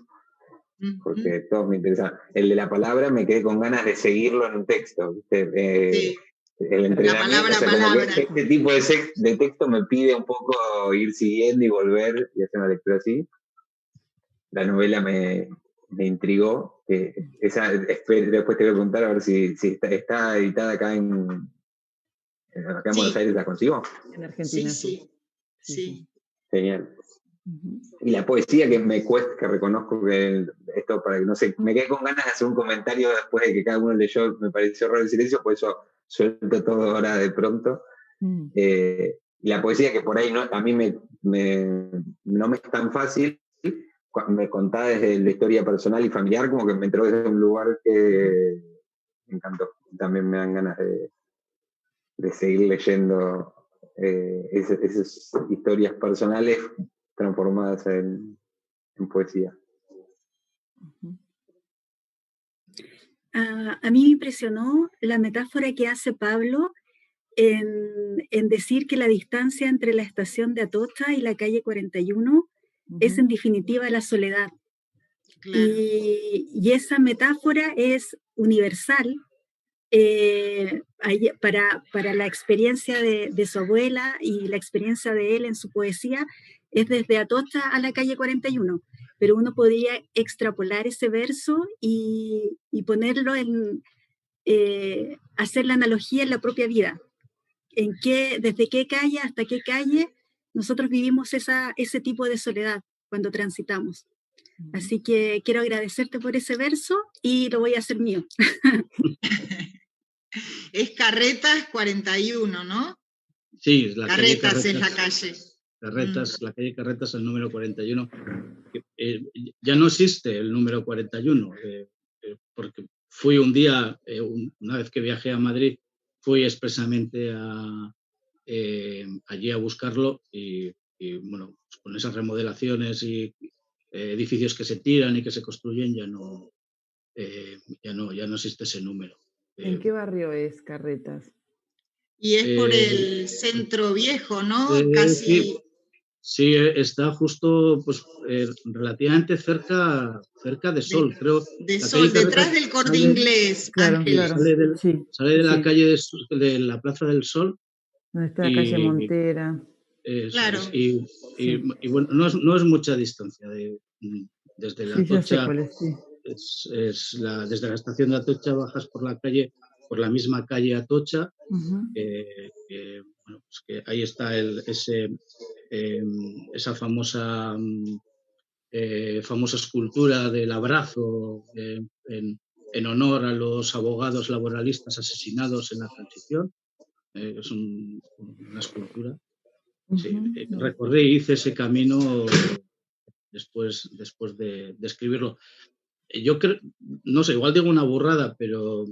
porque todos me interesan. El de la palabra me quedé con ganas de seguirlo en un texto, ¿viste? Sí. El entrenamiento, La palabra. Como que este tipo de texto me pide un poco ir siguiendo y volver y hacer una lectura así. La novela me intrigó. Después te voy a preguntar a ver si está editada acá en Buenos Aires. ¿La consigo? En Argentina, sí. Genial. Y la poesía que me cuesta, que reconozco que esto, para que no sé, me quedé con ganas de hacer un comentario después de que cada uno leyó, me pareció raro el silencio, por eso suelto todo ahora de pronto. Y la poesía que por ahí a mí no me es tan fácil, me contaba desde la historia personal y familiar, como que me entró desde un lugar que me encantó. También me dan ganas de seguir leyendo esas historias personales transformadas en poesía. A mí me impresionó la metáfora que hace Pablo en decir que la distancia entre la estación de Atocha y la calle 41 es en definitiva la soledad. Claro. Y esa metáfora es universal para la experiencia de su abuela y la experiencia de él en su poesía es desde Atocha a la calle 41, pero uno podría extrapolar ese verso y ponerlo hacer la analogía en la propia vida, desde qué calle hasta qué calle nosotros vivimos ese tipo de soledad cuando transitamos. Así que quiero agradecerte por ese verso y lo voy a hacer mío. Es Carretas 41, ¿no? Sí, Carretas es la calle. Carretas, la calle Carretas, el número 41. Ya no existe el número 41, porque fui un día, una vez que viajé a Madrid, fui expresamente allí a buscarlo y bueno, pues con esas remodelaciones y edificios que se tiran y que se construyen ya no existe ese número. ¿En qué barrio es Carretas? Y es por el centro viejo, ¿no? Casi. Sí, está justo, pues, relativamente cerca de Sol, creo. De Sol, detrás del Corte Inglés, claro, Ángeles. Claro, sale de la calle de la Plaza del Sol. Donde está la calle Montera. Claro. Y bueno, no es mucha distancia desde la Atocha. Desde la estación de Atocha bajas por la misma calle Atocha. Bueno, pues que ahí está esa famosa escultura del abrazo en honor a los abogados laboralistas asesinados en la transición. Es una escultura. Sí, hice ese camino después de escribirlo. Yo creo, no sé, igual digo una burrada, pero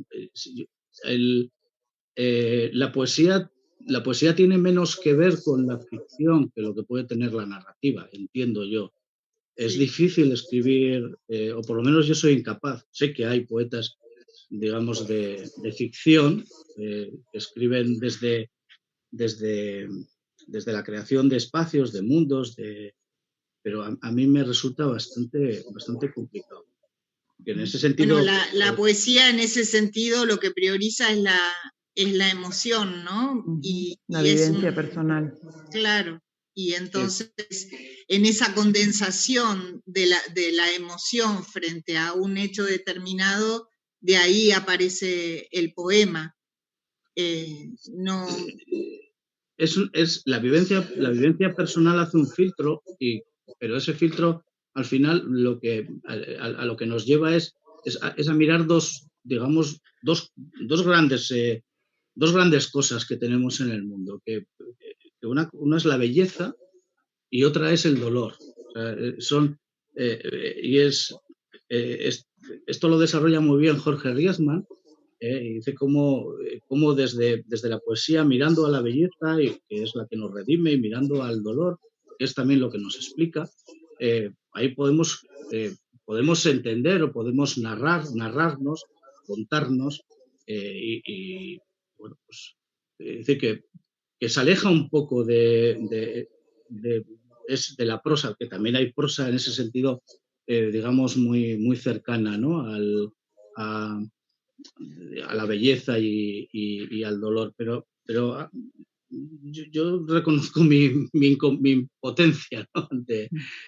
la poesía tiene menos que ver con la ficción que lo que puede tener la narrativa, entiendo yo. Es difícil escribir, o por lo menos yo soy incapaz. Sé que hay poetas, digamos, de ficción que escriben desde la creación de espacios, de mundos, pero a mí me resulta bastante complicado. En ese sentido, bueno, la poesía en ese sentido lo que prioriza es la emoción, ¿no? La vivencia personal. Claro, y entonces en esa condensación de la emoción frente a un hecho determinado, de ahí aparece el poema. No. Es la vivencia personal hace un filtro, pero ese filtro al final a lo que nos lleva es a mirar dos grandes cosas que tenemos en el mundo, que una es la belleza y otra es el dolor. O sea, esto lo desarrolla muy bien Jorge Riesman. Y dice cómo desde la poesía, mirando a la belleza, y que es la que nos redime, y mirando al dolor, que es también lo que nos explica, ahí podemos entender o podemos narrarnos, contarnos, y bueno, pues dice que se aleja un poco de la prosa, que también hay prosa en ese sentido, digamos, muy, muy cercana, ¿no? a la belleza y al dolor, pero yo reconozco mi impotencia, ¿no?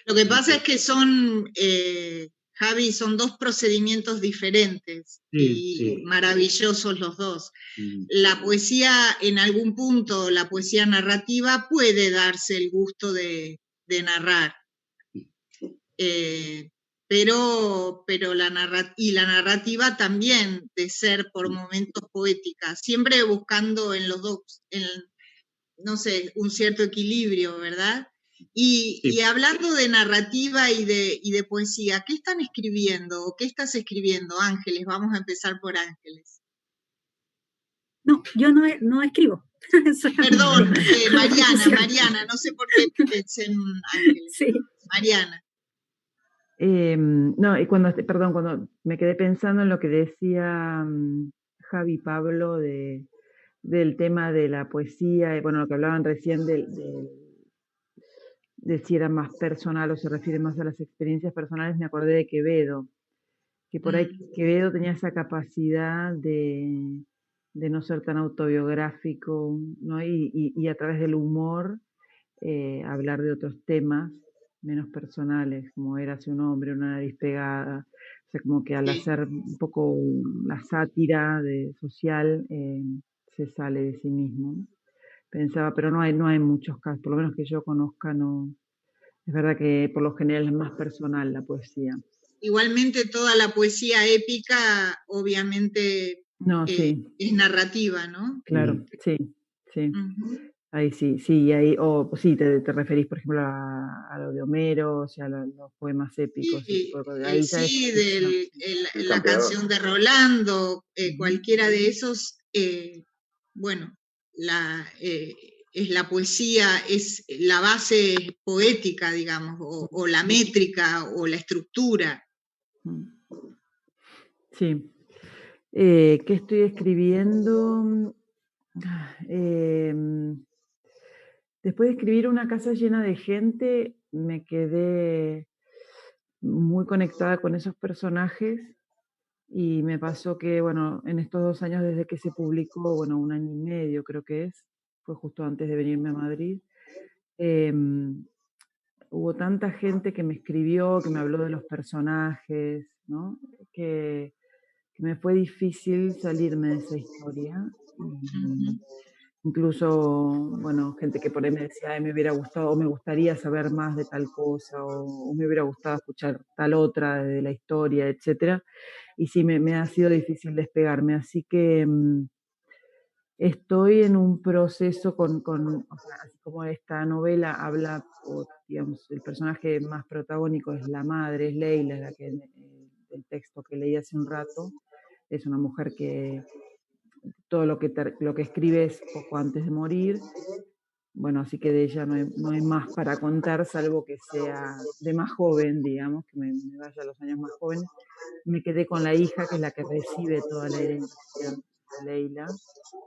Lo que pasa es que Javi, son dos procedimientos diferentes y maravillosos los dos. La poesía, en algún punto, la poesía narrativa puede darse el gusto de narrar. Pero la narrativa también de ser por momentos poética, siempre buscando en los dos, no sé, un cierto equilibrio, ¿verdad? Y hablando de narrativa y de poesía, ¿qué están escribiendo o qué estás escribiendo, Ángeles? Vamos a empezar por Ángeles. No, yo no escribo. Perdón, Mariana, no sé por qué pensé en Ángeles. Sí. Mariana. No, y cuando me quedé pensando en lo que decía Javi Pablo del tema de la poesía, y bueno, lo que hablaban recién de si era más personal o se refiere más a las experiencias personales, me acordé de Quevedo, que por ahí Quevedo tenía esa capacidad de no ser tan autobiográfico, ¿no? Y a través del humor hablar de otros temas menos personales, como Érase un hombre, una nariz pegada, o sea, como que al hacer un poco la sátira social se sale de sí mismo, ¿no? Pensaba, pero no hay muchos casos, por lo menos que yo conozca, no. Es verdad que por lo general es más personal la poesía. Igualmente toda la poesía épica, obviamente, es narrativa, ¿no? Claro, sí. Ahí sí, sí, ahí, o pues sí, te referís, por ejemplo, a lo de Homero, o sea, los poemas épicos, ese tipo de cosas. El Ahí ya es Cid, ficción. El la campeador. canción de Rolando, Ujú. cualquiera de esos, bueno, es la poesía, es la base poética, digamos, o la métrica, o la estructura. Sí. ¿Qué estoy escribiendo? Después de escribir Una casa llena de gente, me quedé muy conectada con esos personajes y me pasó que, bueno, en estos 2 años desde que se publicó, bueno, 1 año y medio creo que es, fue justo antes de venirme a Madrid, hubo tanta gente que me escribió, que me habló de los personajes, ¿no? Que me fue difícil salirme de esa historia. Y incluso, bueno, gente que por ahí me decía, "Ay, me hubiera gustado, o me gustaría saber más de tal cosa, o me hubiera gustado escuchar tal otra de la historia, etcétera". Y sí, me ha sido difícil despegarme. Así que estoy en un proceso o sea, así como esta novela habla, o digamos, el personaje más protagónico es la madre, es Leila, la que el texto que leí hace un rato, es una mujer que todo lo que escribe es poco antes de morir. Bueno, así que de ella no hay más para contar, salvo que sea de más joven, digamos, que me vaya a los años más jóvenes. Me quedé con la hija, que es la que recibe toda la herencia de Leila,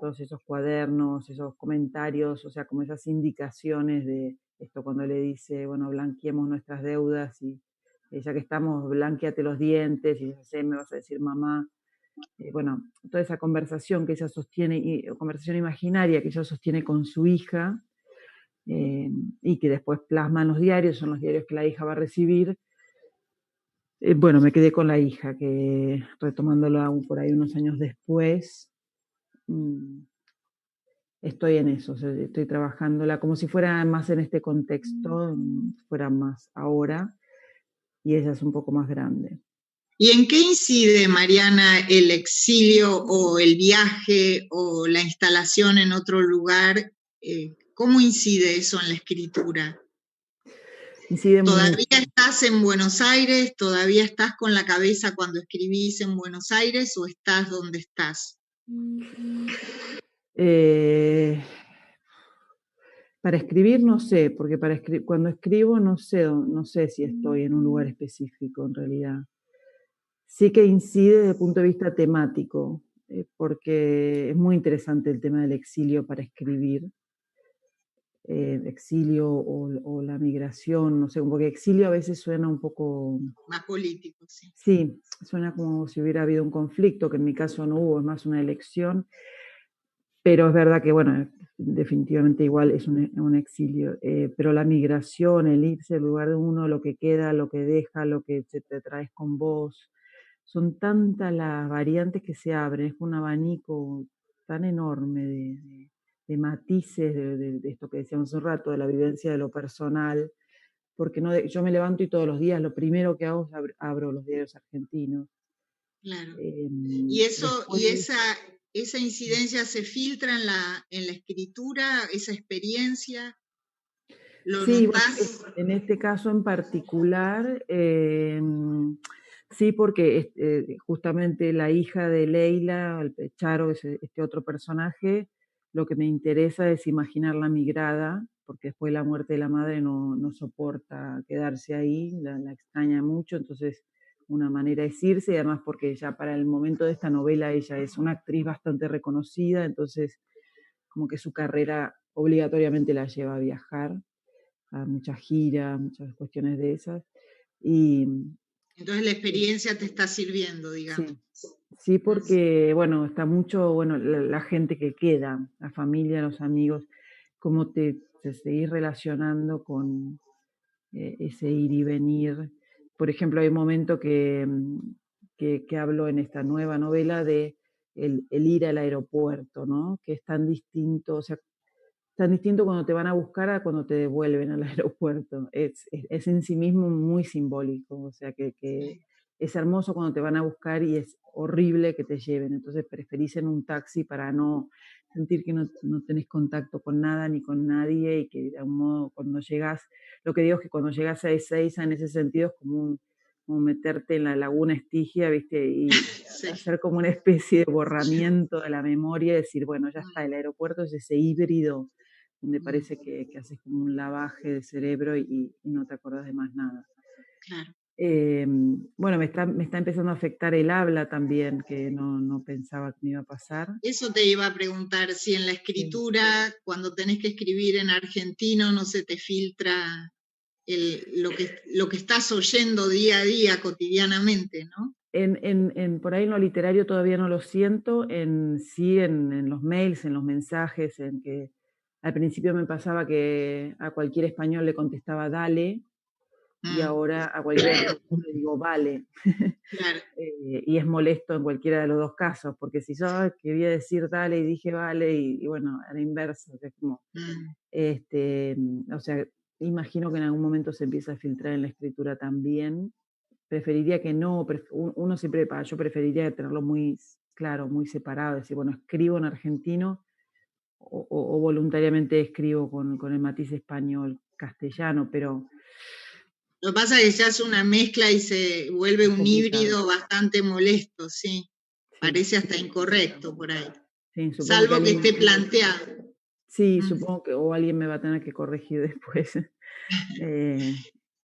todos esos cuadernos, esos comentarios, o sea, como esas indicaciones de esto cuando le dice, bueno, blanqueemos nuestras deudas y ya que estamos, blanqueate los dientes, y dice, me vas a decir mamá. Bueno, toda esa conversación que ella sostiene, conversación imaginaria que ella sostiene con su hija, y que después plasma en los diarios, son los diarios que la hija va a recibir. Bueno, me quedé con la hija, que retomándola por ahí unos años después, estoy en eso, o sea, estoy trabajándola como si fuera más en este contexto, fuera más ahora, y ella es un poco más grande. ¿Y en qué incide, Mariana, el exilio o el viaje o la instalación en otro lugar? ¿Cómo incide eso en la escritura? Incide ¿Todavía mucho. estás en Buenos Aires? ¿Todavía estás con la cabeza cuando escribís en Buenos Aires o estás donde estás? Para escribir no sé, porque cuando escribo no sé si estoy en un lugar específico en realidad. Sí que incide desde el punto de vista temático, porque es muy interesante el tema del exilio para escribir. Exilio o la migración, no sé, porque exilio a veces suena un poco... Más político, sí. Sí, suena como si hubiera habido un conflicto, que en mi caso no hubo, es más una elección, pero es verdad que, bueno, definitivamente igual es un exilio, pero la migración, el irse del lugar de uno, lo que queda, lo que deja, lo que te traes con vos, son tantas las variantes que se abren, es un abanico tan enorme de matices de esto que decíamos hace un rato, de la vivencia de lo personal, porque yo me levanto y todos los días lo primero que hago es abro los diarios argentinos. Claro. Y Después, esa incidencia se filtra en la escritura, esa experiencia, ¿lo sí, bueno, notás? en este caso en particular, sí, porque justamente la hija de Leila, el Charo, este otro personaje, lo que me interesa es imaginarla migrada, porque después de la muerte de la madre no soporta quedarse ahí, la extraña mucho, entonces una manera es irse, y además porque ya para el momento de esta novela ella es una actriz bastante reconocida, entonces como que su carrera obligatoriamente la lleva a viajar a muchas giras, muchas cuestiones de esas. Y Entonces la experiencia te está sirviendo, digamos. sí, porque, bueno, está mucho, bueno, la gente que queda, la familia, los amigos, cómo te seguís relacionando con ese ir y venir. Por ejemplo, hay un momento que hablo en esta nueva novela de el ir al aeropuerto, ¿no? Que es tan distinto, o sea, tan distinto cuando te van a buscar a cuando te devuelven al aeropuerto. Es en sí mismo muy simbólico, o sea que es hermoso cuando te van a buscar y es horrible que te lleven. Entonces preferís en un taxi para no sentir que no tenés contacto con nada ni con nadie, y que de algún modo cuando llegás, lo que digo es que cuando llegás a Ezeiza en ese sentido es como meterte en la laguna Estigia, ¿viste? Y Sí. hacer como una especie de borramiento de la memoria, decir, bueno, ya está, el aeropuerto es ese híbrido donde parece que haces como un lavaje de cerebro y no te acordás de más nada. Claro. Bueno, me está empezando a afectar el habla también, que no pensaba que me iba a pasar. Eso te iba a preguntar, si en la escritura, cuando tenés que escribir en argentino, no se te filtra lo que estás oyendo día a día, cotidianamente, ¿no? Por ahí en lo literario todavía no lo siento, sí en los mails, en los mensajes, en que al principio me pasaba que a cualquier español le contestaba dale, y ahora a cualquier argentino le digo vale. Claro. Y es molesto en cualquiera de los dos casos, porque si yo quería decir dale y dije vale, y bueno, a la inversa, es como, o sea, imagino que en algún momento se empieza a filtrar en la escritura también. Preferiría que no, uno siempre, yo preferiría tenerlo muy claro, muy separado, decir, bueno, escribo en argentino o voluntariamente escribo con el matiz español, castellano, pero... Lo que pasa es que se hace una mezcla y se vuelve un híbrido bastante molesto, sí. Parece hasta incorrecto por ahí. Sí, salvo que esté planteado. Sí, supongo que o alguien me va a tener que corregir después.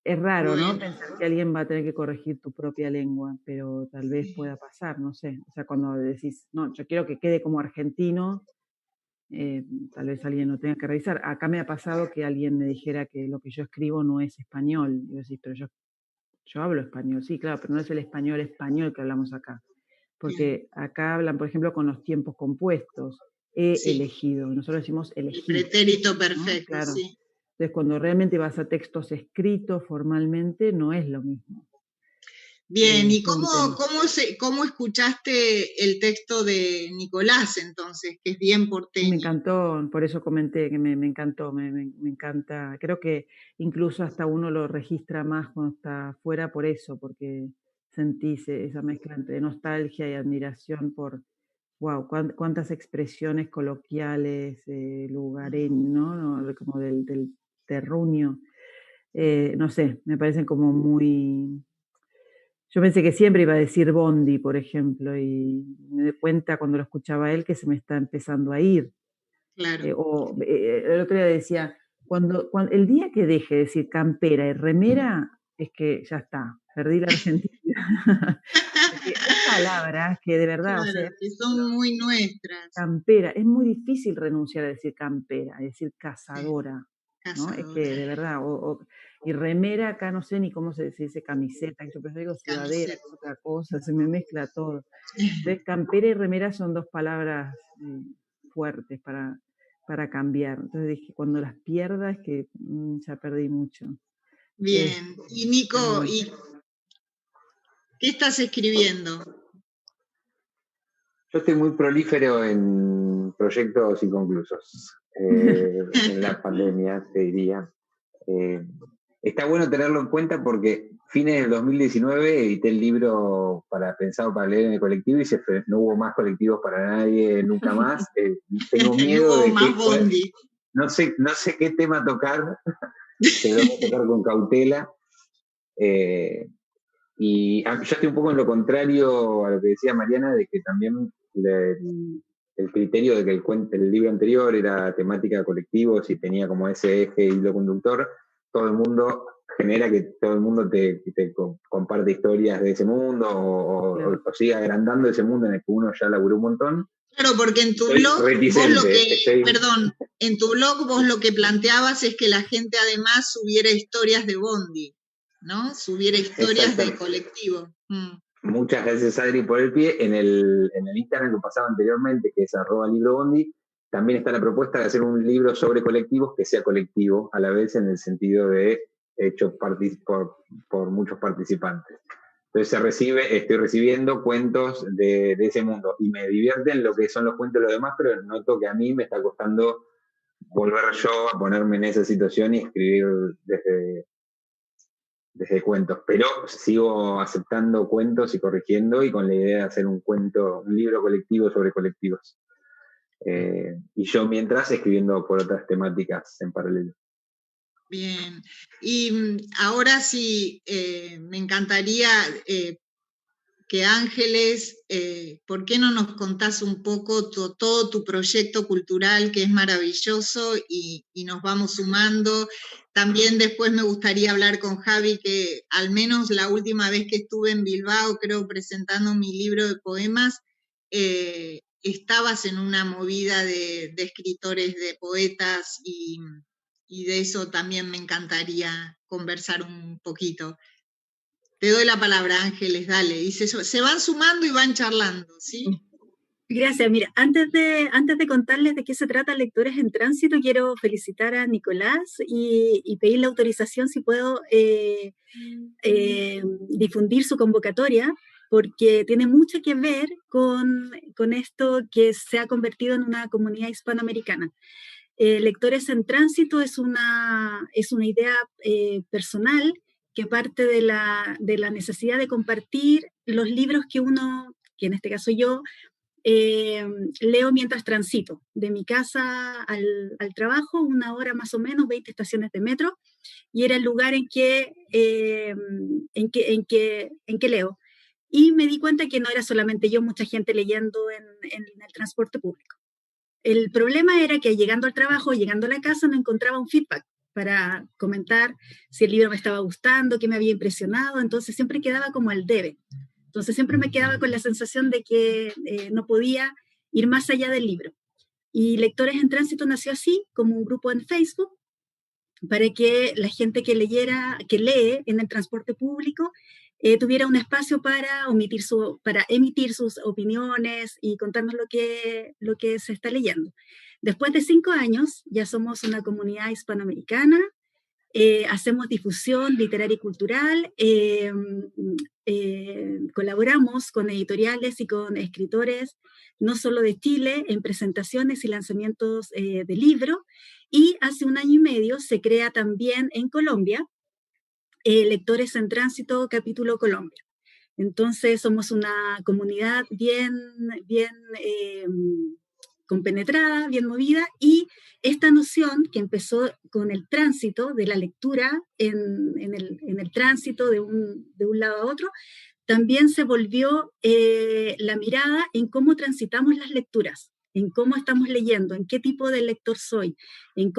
Es raro, Bueno. ¿no? Pensar que alguien va a tener que corregir tu propia lengua, pero tal vez pueda pasar, no sé. O sea, cuando decís, no, yo quiero que quede como argentino, tal vez alguien lo tenga que revisar. Acá me ha pasado que alguien me dijera que lo que yo escribo no es español. Y yo decís, pero yo hablo español, sí, claro, pero no es el español que hablamos acá. Porque acá hablan, por ejemplo, con los tiempos compuestos. He elegido, nosotros decimos elegir. El pretérito perfecto, ¿no? Claro. sí. Entonces, cuando realmente vas a textos escritos formalmente, no es lo mismo. Bien, ¿y cómo escuchaste el texto de Nicolás entonces, que es bien porteño? Me encantó, por eso comenté que me encantó, me encanta. Creo que incluso hasta uno lo registra más cuando está afuera por eso, porque sentís esa mezcla entre nostalgia y admiración por, wow, cuántas expresiones coloquiales, lugareñas, ¿no? Como del terruño. No sé, me parecen como muy... Yo pensé que siempre iba a decir Bondi, por ejemplo, y me doy cuenta cuando lo escuchaba él que se me está empezando a ir. Claro. El otro día decía, cuando el día que deje de decir campera y remera, es que ya está, perdí la Argentina. Porque hay palabras que de verdad, Claro, o sea, que son muy nuestras. campera, es muy difícil renunciar a decir campera, a decir cazadora, ¿no? Es que de verdad, y remera acá no sé ni cómo se dice camiseta, yo prefiero digo sudadera, que es otra cosa, se me mezcla todo. Entonces, campera y remera son dos palabras fuertes para cambiar. Entonces dije, cuando las pierda es que ya perdí mucho. Bien, y Nico, ¿y qué estás escribiendo? Yo estoy muy prolífero en proyectos inconclusos. En la pandemia, te diría. Está bueno tenerlo en cuenta porque fines del 2019 edité el libro pensado para leer en el colectivo y no hubo más colectivos para nadie nunca más. Tengo miedo de que no sé qué tema tocar, pero voy a tocar con cautela. Y yo estoy un poco en lo contrario a lo que decía Mariana, de que también el criterio de que el libro anterior era temática de colectivos y tenía como ese eje hilo conductor, todo el mundo genera que todo el mundo te comparte historias de ese mundo o siga agrandando ese mundo en el que uno ya laburó un montón. Claro, porque en tu blog, en tu blog vos lo que planteabas es que la gente además subiera historias de Bondi, ¿no? Subiera historias del colectivo. Muchas gracias, Adri, por el pie. En el Instagram que pasaba anteriormente, que es @librobondi, también está la propuesta de hacer un libro sobre colectivos que sea colectivo a la vez en el sentido de hecho por muchos participantes. Entonces estoy recibiendo cuentos de ese mundo y me divierten lo que son los cuentos de los demás, pero noto que a mí me está costando volver yo a ponerme en esa situación y escribir desde cuentos, pero sigo aceptando cuentos y corrigiendo y con la idea de hacer un libro colectivo sobre colectivos. y yo mientras escribiendo por otras temáticas en paralelo. Bien, y ahora sí, me encantaría que Ángeles, ¿por qué no nos contás un poco todo tu proyecto cultural, que es maravilloso, y nos vamos sumando? También después me gustaría hablar con Javi, que al menos la última vez que estuve en Bilbao, creo, presentando mi libro de poemas, estabas en una movida de escritores, de poetas, y de eso también me encantaría conversar un poquito. Te doy la palabra, Ángeles, dale. Y se van sumando y van charlando, ¿sí? Gracias. Mira, antes de contarles de qué se trata Lectores en Tránsito, quiero felicitar a Nicolás y pedir la autorización si puedo difundir su convocatoria, porque tiene mucho que ver con esto que se ha convertido en una comunidad hispanoamericana. Lectores en Tránsito es una idea personal que parte de la necesidad de compartir los libros que uno, que en este caso yo, leo mientras transito de mi casa al trabajo, 1 hora más o menos, 20 estaciones de metro, y era el lugar en que leo. Y me di cuenta que no era solamente yo, mucha gente leyendo en el transporte público. El problema era que llegando al trabajo, llegando a la casa, no encontraba un feedback para comentar si el libro me estaba gustando, qué me había impresionado, entonces siempre quedaba como al debe. Entonces siempre me quedaba con la sensación de que no podía ir más allá del libro. Y Lectores en Tránsito nació así, como un grupo en Facebook, para que la gente que lee en el transporte público, tuviera un espacio para emitir sus opiniones y contarnos lo que se está leyendo. Después de 5 años, ya somos una comunidad hispanoamericana, hacemos difusión literaria y cultural, colaboramos con editoriales y con escritores, no solo de Chile, en presentaciones y lanzamientos de libros, y hace 1 año y medio se crea también en Colombia Lectores en Tránsito, capítulo Colombia. Entonces somos una comunidad bien compenetrada, bien movida, y esta noción que empezó con el tránsito de la lectura en el tránsito de un lado a otro, también se volvió la mirada en cómo transitamos las lecturas, en cómo estamos leyendo, en qué tipo de lector soy, en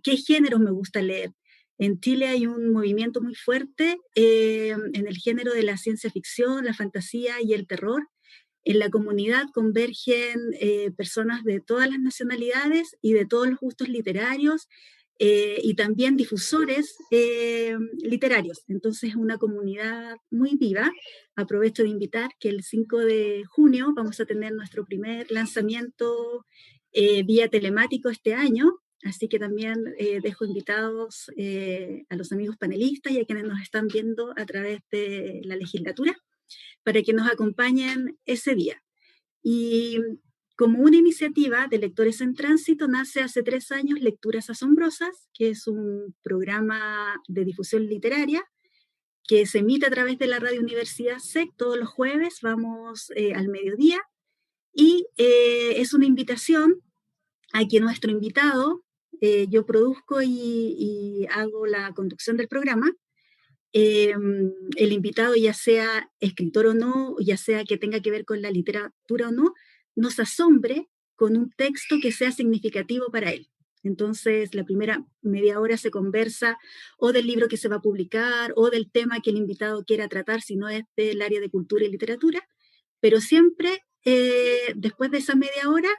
qué géneros me gusta leer. En Chile hay un movimiento muy fuerte en el género de la ciencia ficción, la fantasía y el terror. En la comunidad convergen personas de todas las nacionalidades y de todos los gustos literarios, y también difusores literarios. Entonces es una comunidad muy viva. Aprovecho de invitar que el 5 de junio vamos a tener nuestro primer lanzamiento vía telemático este año, así que también dejo invitados a los amigos panelistas y a quienes nos están viendo a través de la legislatura, para que nos acompañen ese día. Y como una iniciativa de Lectores en Tránsito, nace hace 3 años Lecturas Asombrosas, que es un programa de difusión literaria que se emite a través de la Radio Universidad SEC todos los jueves, vamos al mediodía, y es una invitación a que nuestro invitado, yo produzco y hago la conducción del programa, el invitado, ya sea escritor o no, ya sea que tenga que ver con la literatura o no, nos asombre con un texto que sea significativo para él. Entonces, la primera media hora se conversa o del libro que se va a publicar o del tema que el invitado quiera tratar, si no es del área de cultura y literatura, pero siempre después de esa media hora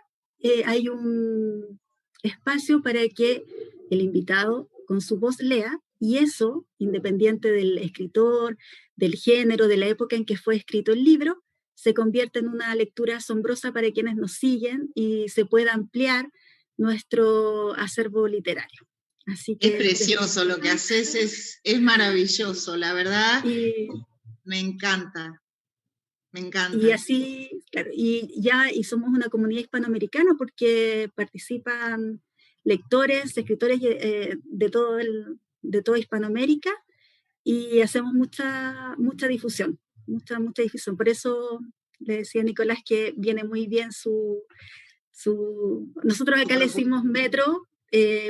hay un espacio para que el invitado con su voz lea, y eso, independiente del escritor, del género, de la época en que fue escrito el libro, se convierte en una lectura asombrosa para quienes nos siguen y se pueda ampliar nuestro acervo literario. Así que es precioso lo que haces, es maravilloso, la verdad, me encanta. Me encanta. Y así, claro, y somos una comunidad hispanoamericana porque participan lectores, escritores de toda Hispanoamérica, y hacemos mucha difusión, mucha difusión. Por eso le decía a Nicolás que viene muy bien su Nosotros acá le decimos metro,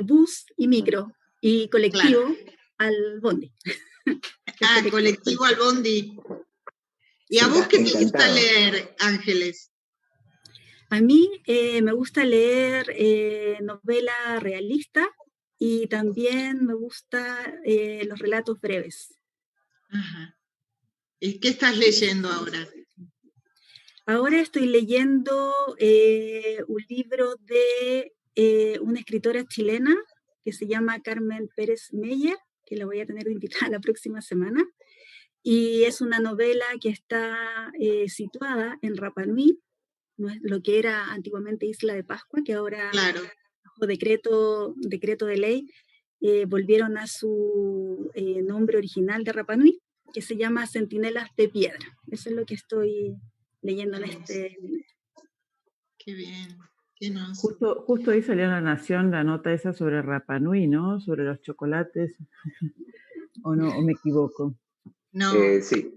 bus y micro, y colectivo al bondi. Colectivo al bondi. ¿Y a vos qué te gusta leer, Ángeles? A mí me gusta leer novela realista y también me gusta los relatos breves. Ajá. ¿Qué estás leyendo ahora? Ahora estoy leyendo un libro de una escritora chilena que se llama Carmen Pérez Meyer, que la voy a tener de invitada la próxima semana. Y es una novela que está situada en Rapa Nui, no es lo que era antiguamente Isla de Pascua, que ahora, bajo decreto de ley, volvieron a su nombre original de Rapa Nui, que se llama Centinelas de Piedra. Eso es lo que estoy leyendo en este minuto. Qué bien. ¿Qué nos... Justo ahí salió en La Nación la nota esa sobre Rapa Nui, ¿no? Sobre los chocolates. ¿O no? ¿O me equivoco? No. Sí.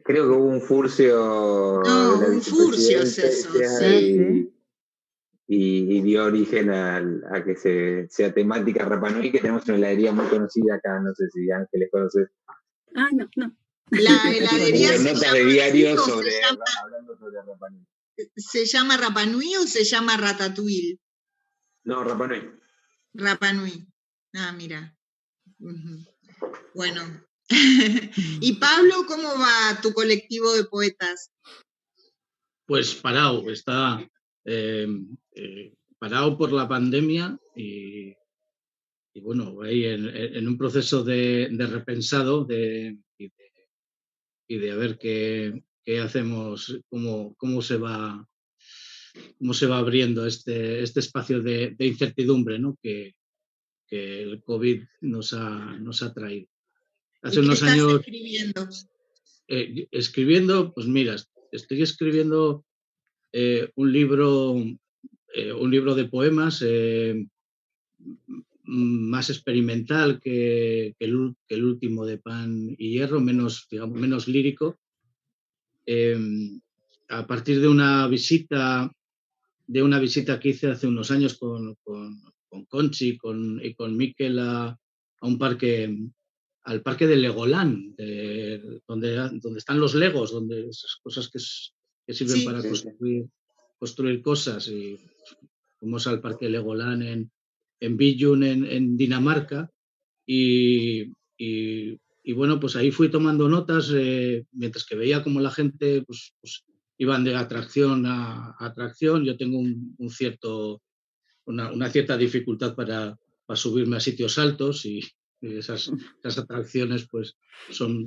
Creo que hubo un furcio. No, un furcio es eso. Sí. Y dio origen a que sea temática Rapa Nui, que tenemos una heladería muy conocida acá, no sé si Ángeles conoces. Ah, no. La heladería se notas llama de diario hablando sobre Rapa Nui. ¿Se llama Rapa Nui o se llama Ratatouille? No, Rapa Nui. Rapa Nui. Ah, mira. Bueno. Y Pablo, ¿cómo va tu colectivo de poetas? Pues parado, está parado por la pandemia y bueno, ahí en un proceso de repensado y de a ver qué hacemos, cómo se va abriendo este espacio de incertidumbre, ¿no? que el COVID nos ha traído. Hace unos años. ¿Qué estás escribiendo? Escribiendo, pues mira, estoy escribiendo un libro de poemas más experimental que el último de Pan y Hierro, menos lírico. A partir de una visita que hice hace unos años con Conchi y con Miquel a un parque, al parque de Legoland, donde están los legos, donde esas cosas que sirven para construir cosas, y fuimos al parque Legoland en Billund, en Dinamarca, y bueno, pues ahí fui tomando notas mientras que veía como la gente pues iban de atracción a atracción. Yo tengo una cierta dificultad para subirme a sitios altos, y esas atracciones pues son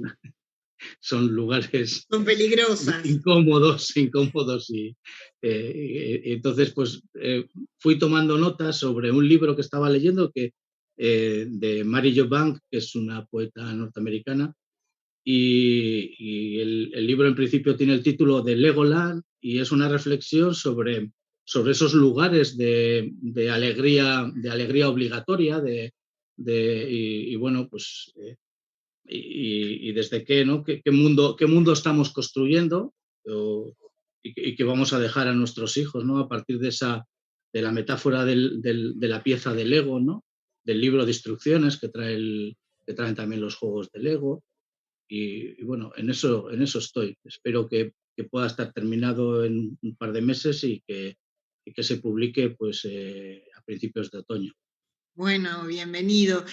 lugares, son peligrosas, incómodos, y entonces pues fui tomando notas sobre un libro que estaba leyendo de Mary Jo Bank, que es una poeta norteamericana, y el libro en principio tiene el título de Legoland, y es una reflexión sobre esos lugares de alegría obligatoria, y bueno, pues y desde qué, ¿no? ¿Qué mundo estamos construyendo y qué vamos a dejar a nuestros hijos, ¿no? A partir de la metáfora de la pieza de Lego, ¿no? Del libro de instrucciones que traen también los juegos de Lego. Y bueno, en eso estoy. Espero que pueda estar terminado en un par de meses y que se publique pues a principios de otoño. Bueno, bienvenido.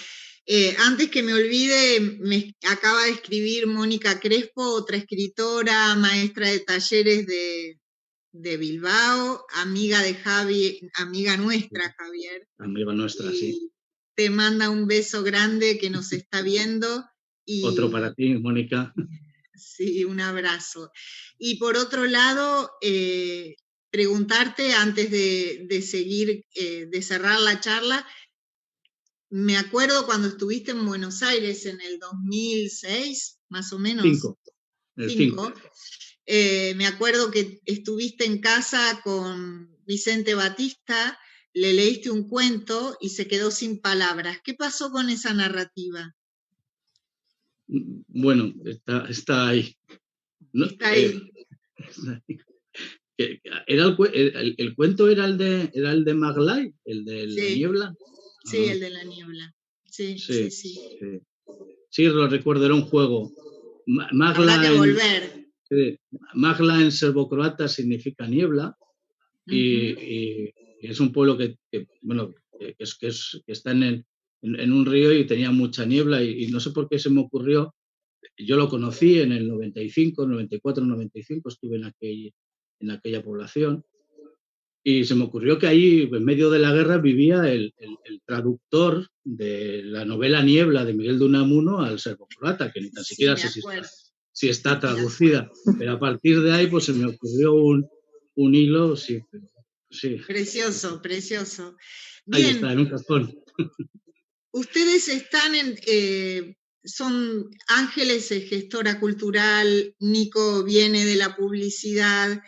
Antes que me olvide, me acaba de escribir Mónica Crespo, otra escritora, maestra de talleres de Bilbao, amiga de Javi, amiga nuestra, Javier. Amiga nuestra, sí. Te manda un beso grande que nos está viendo. Otro para ti, Mónica. Sí, un abrazo. Y por otro lado, preguntarte antes de seguir, de cerrar la charla, me acuerdo cuando estuviste en Buenos Aires en el 2006, más o menos. 5. Me acuerdo que estuviste en casa con Vicente Batista, le leíste un cuento y se quedó sin palabras. ¿Qué pasó con esa narrativa? Bueno, está ahí. Está ahí. El cuento era el de Maglai, el de la niebla. Sí, el de la niebla. Sí. Sí, lo recuerdo, era un juego. Habrá que volver. Magla en serbocroata significa niebla, y es un pueblo que está en un río y tenía mucha niebla, y no sé por qué se me ocurrió. Yo lo conocí en el 95, 94, 95, estuve en aquella población, y se me ocurrió que ahí, en medio de la guerra, vivía el traductor de la novela Niebla de Miguel de Unamuno al serbocroata, que ni tan siquiera sé si está traducida, pero a partir de ahí pues se me ocurrió un hilo, sí. Precioso. Bien. Ahí está, en un cajón. Ustedes están son Ángeles es gestora cultural, Nico viene de la publicidad,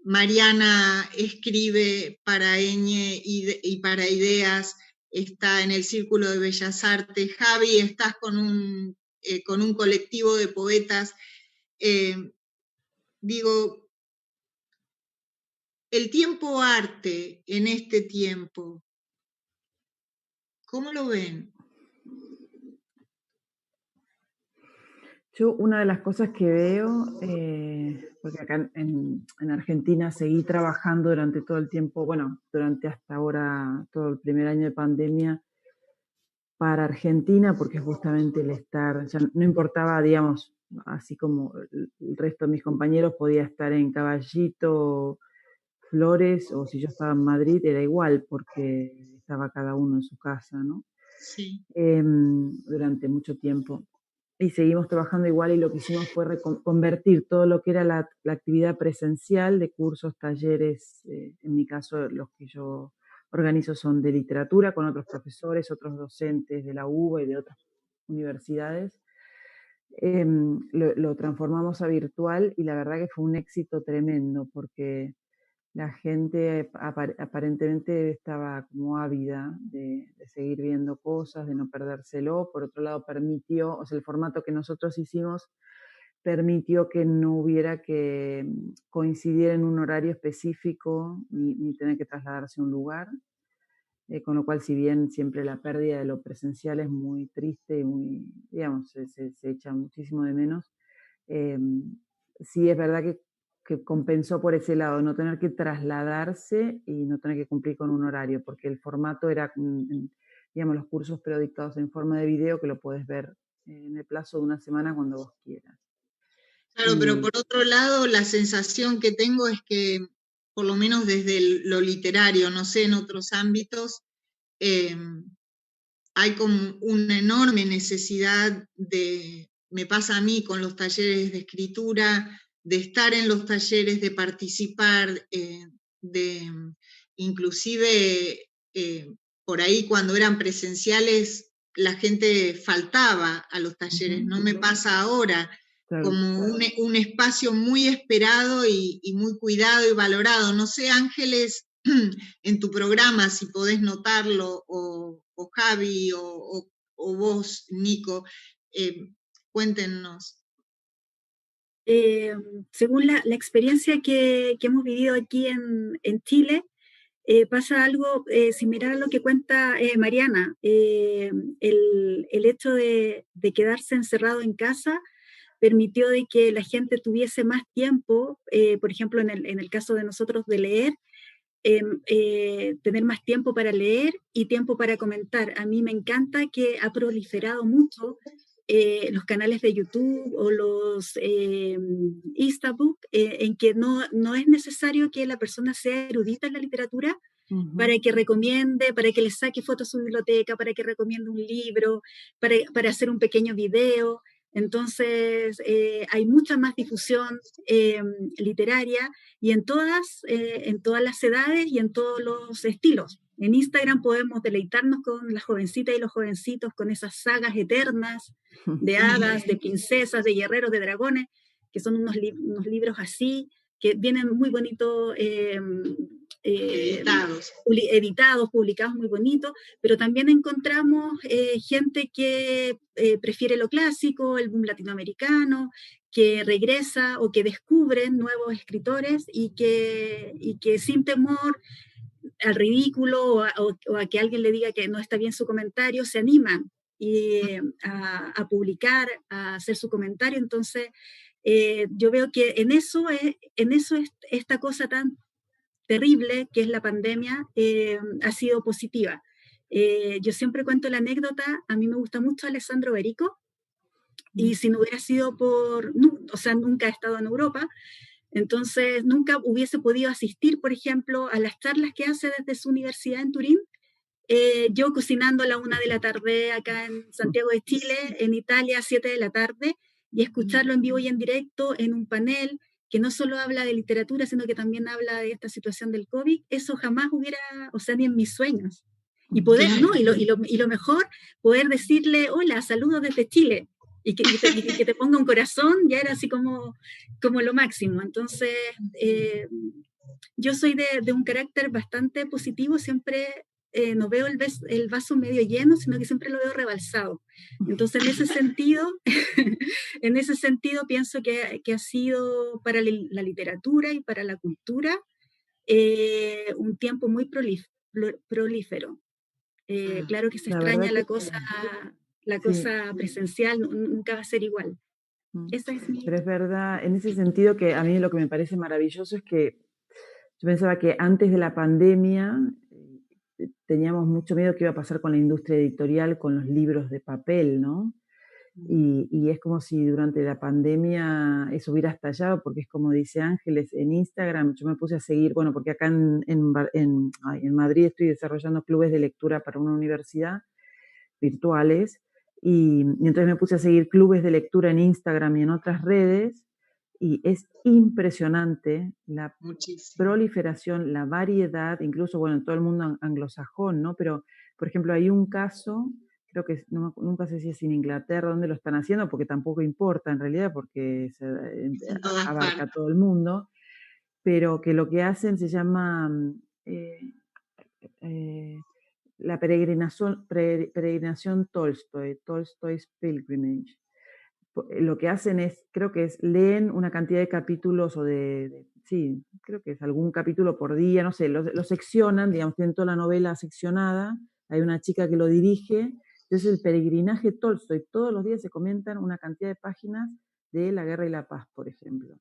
Mariana escribe para Eñe y para Ideas, está en el Círculo de Bellas Artes, Javi, estás con un colectivo de poetas. Digo, el tiempo arte en este tiempo, ¿cómo lo ven? Yo una de las cosas que veo, porque acá en Argentina seguí trabajando durante todo el tiempo, bueno, durante hasta ahora, todo el primer año de pandemia, para Argentina, porque justamente el estar, ya no importaba, digamos, así como el resto de mis compañeros podía estar en Caballito, Flores, o si yo estaba en Madrid, era igual, porque estaba cada uno en su casa, ¿no? Sí. Durante mucho tiempo. Y seguimos trabajando igual, y lo que hicimos fue convertir todo lo que era la actividad presencial de cursos, talleres, en mi caso los que yo organizo son de literatura con otros profesores, otros docentes de la UBA y de otras universidades. Lo transformamos a virtual, y la verdad que fue un éxito tremendo, porque la gente aparentemente estaba como ávida de seguir viendo cosas, de no perdérselo. Por otro lado, permitió, o sea, el formato que nosotros hicimos permitió que no hubiera que coincidir en un horario específico, ni tener que trasladarse a un lugar. Con lo cual, si bien siempre la pérdida de lo presencial es muy triste y muy, digamos, se echa muchísimo de menos, sí es verdad que compensó por ese lado, no tener que trasladarse y no tener que cumplir con un horario, porque el formato era, digamos, los cursos pero dictados en forma de video, que lo puedes ver en el plazo de una semana cuando vos quieras. Claro, pero por otro lado, la sensación que tengo es que, por lo menos desde lo literario, no sé, en otros ámbitos, hay como una enorme necesidad me pasa a mí con los talleres de escritura, de estar en los talleres, de participar, inclusive por ahí cuando eran presenciales, la gente faltaba a los talleres, no me pasa ahora, como un espacio muy esperado y muy cuidado y valorado. No sé, Ángeles, en tu programa, si podés notarlo, o Javi, o vos, Nico, cuéntenos. Según la experiencia que hemos vivido aquí en Chile, pasa algo similar a lo que cuenta Mariana. El hecho de quedarse encerrado en casa permitió de que la gente tuviese más tiempo, por ejemplo, en el caso de nosotros, de leer, tener más tiempo para leer y tiempo para comentar. A mí me encanta que ha proliferado mucho los canales de YouTube o los Instabook, en que no es necesario que la persona sea erudita en la literatura para que recomiende, para que le saque fotos a su biblioteca, para que recomiende un libro, para hacer un pequeño video. Entonces, hay mucha más difusión literaria, y en todas las edades y en todos los estilos. En Instagram podemos deleitarnos con las jovencitas y los jovencitos, con esas sagas eternas de hadas, de princesas, de guerreros, de dragones, que son unos libros así, que vienen muy bonito editados, publicados muy bonitos, pero también encontramos gente que prefiere lo clásico, el boom latinoamericano, que regresa o que descubren nuevos escritores y que sin temor al ridículo o a que alguien le diga que no está bien su comentario, se animan a publicar, a hacer su comentario. Entonces, yo veo que en eso es esta cosa tan terrible que es la pandemia, ha sido positiva. Yo siempre cuento la anécdota, a mí me gusta mucho Alessandro Berico, y si no hubiera sido nunca he estado en Europa, entonces nunca hubiese podido asistir, por ejemplo, a las charlas que hace desde su universidad en Turín, yo cocinando a la 1 de la tarde acá en Santiago de Chile, en Italia a 7 de la tarde, y escucharlo en vivo y en directo en un panel que no solo habla de literatura, sino que también habla de esta situación del COVID, eso jamás hubiera, ni en mis sueños. Y poder, ¿no? Y lo mejor, poder decirle, hola, saludos desde Chile, y que te ponga un corazón, ya era así como lo máximo. Entonces, yo soy de un carácter bastante positivo, siempre no veo el vaso medio lleno, sino que siempre lo veo rebalsado. Entonces, en ese sentido pienso que ha sido para la literatura y para la cultura un tiempo muy prolífero. Claro que se extraña la cosa presencial, nunca va a ser igual. Esa es Pero es verdad, en ese sentido, que a mí lo que me parece maravilloso es que yo pensaba que antes de la pandemia teníamos mucho miedo que iba a pasar con la industria editorial, con los libros de papel, ¿no? Y es como si durante la pandemia eso hubiera estallado, porque es como dice Ángeles, en Instagram yo me puse a seguir, bueno, porque acá en Madrid estoy desarrollando clubes de lectura para una universidad virtuales, y entonces me puse a seguir clubes de lectura en Instagram y en otras redes, y es impresionante la proliferación, la variedad, incluso, bueno, en todo el mundo anglosajón, ¿no? Pero, por ejemplo, hay un caso, creo que nunca sé si es en Inglaterra donde lo están haciendo, porque tampoco importa en realidad, porque abarca a todo el mundo, pero que lo que hacen se llama la peregrinación Tolstoy's Pilgrimage. Lo que hacen es, creo que leen una cantidad de capítulos sí, creo que es algún capítulo por día, no sé, lo seccionan, digamos, tienen toda la novela seccionada, hay una chica que lo dirige, entonces el peregrinaje Tolstoy, todos los días se comentan una cantidad de páginas de La Guerra y la Paz, por ejemplo.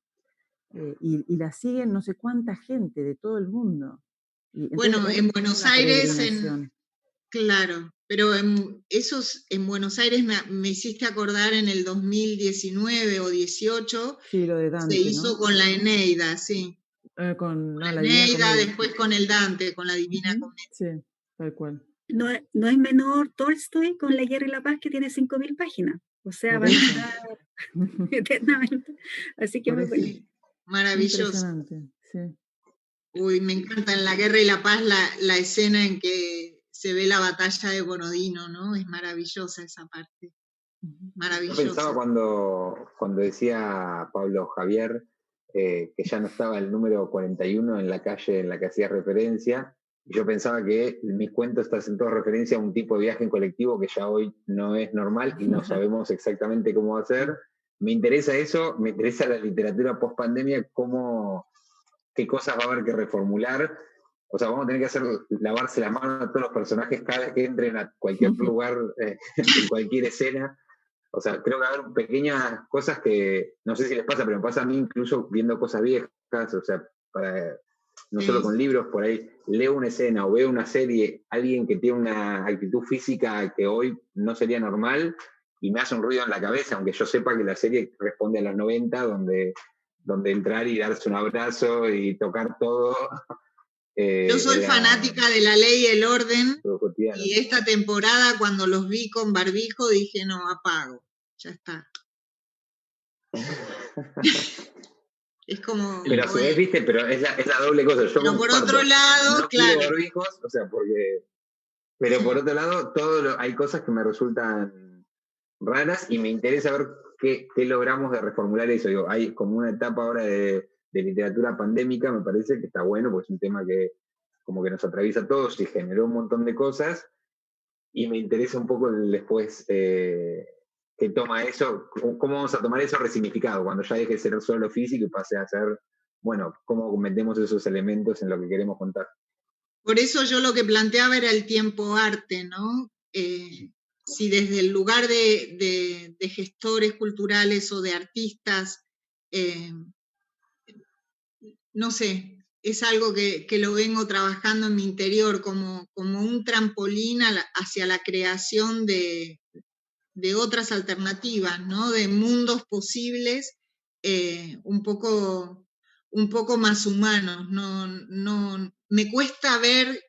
Y la siguen no sé cuánta gente de todo el mundo. Bueno, en Buenos Aires, claro, pero en Buenos Aires me hiciste acordar en el 2019 o 18, sí, lo de Dante, se hizo, ¿no? Con la Eneida, sí. Con la Eneida, después con el Dante, con la Divina Comedia. Sí, tal cual. No es menor Tolstoy con La Guerra y la Paz, que tiene 5.000 páginas. O sea, van a estar eternamente. Así que muy bueno. Maravilloso. Sí. Uy, me encanta en La Guerra y la Paz la escena en que se ve la batalla de Borodino, ¿no? Es maravillosa esa parte. Maravillosa. Yo pensaba cuando decía Pablo Javier que ya no estaba el número 41 en la calle en la que hacía referencia, y yo pensaba que mis cuentos hacen toda referencia a un tipo de viaje en colectivo que ya hoy no es normal y no sabemos exactamente cómo hacer. Me interesa eso, me interesa la literatura post pandemia, qué cosas va a haber que reformular. O sea, vamos a tener que lavarse la mano a todos los personajes cada vez que entren a cualquier lugar, en cualquier escena. O sea, creo que va a haber pequeñas cosas que, no sé si les pasa, pero me pasa a mí incluso viendo cosas viejas. O sea, no solo con libros, por ahí leo una escena o veo una serie, alguien que tiene una actitud física que hoy no sería normal, y me hace un ruido en la cabeza, aunque yo sepa que la serie responde a los 90, donde entrar y darse un abrazo y tocar todo. Yo soy fanática de La Ley y el Orden, y esta temporada cuando los vi con barbijo dije, no, apago, ya está. Es como... Pero a su vez, viste, pero es la doble cosa. Yo pero por otro lado, no claro. quiero barbijos, o sea, porque... Pero por otro lado, hay cosas que me resultan raras y me interesa ver qué logramos de reformular eso. Digo, hay como una etapa ahora de literatura pandémica, me parece que está bueno, porque es un tema que como que nos atraviesa a todos y generó un montón de cosas, y me interesa un poco después que toma eso, cómo vamos a tomar eso resignificado, cuando ya deje de ser solo físico y pase a ser, bueno, cómo metemos esos elementos en lo que queremos contar. Por eso yo lo que planteaba era el tiempo-arte, ¿no? Si desde el lugar de gestores culturales o de artistas, no sé, es algo que lo vengo trabajando en mi interior como un trampolín hacia la creación de otras alternativas, ¿no? De mundos posibles un poco más humanos. No, me cuesta ver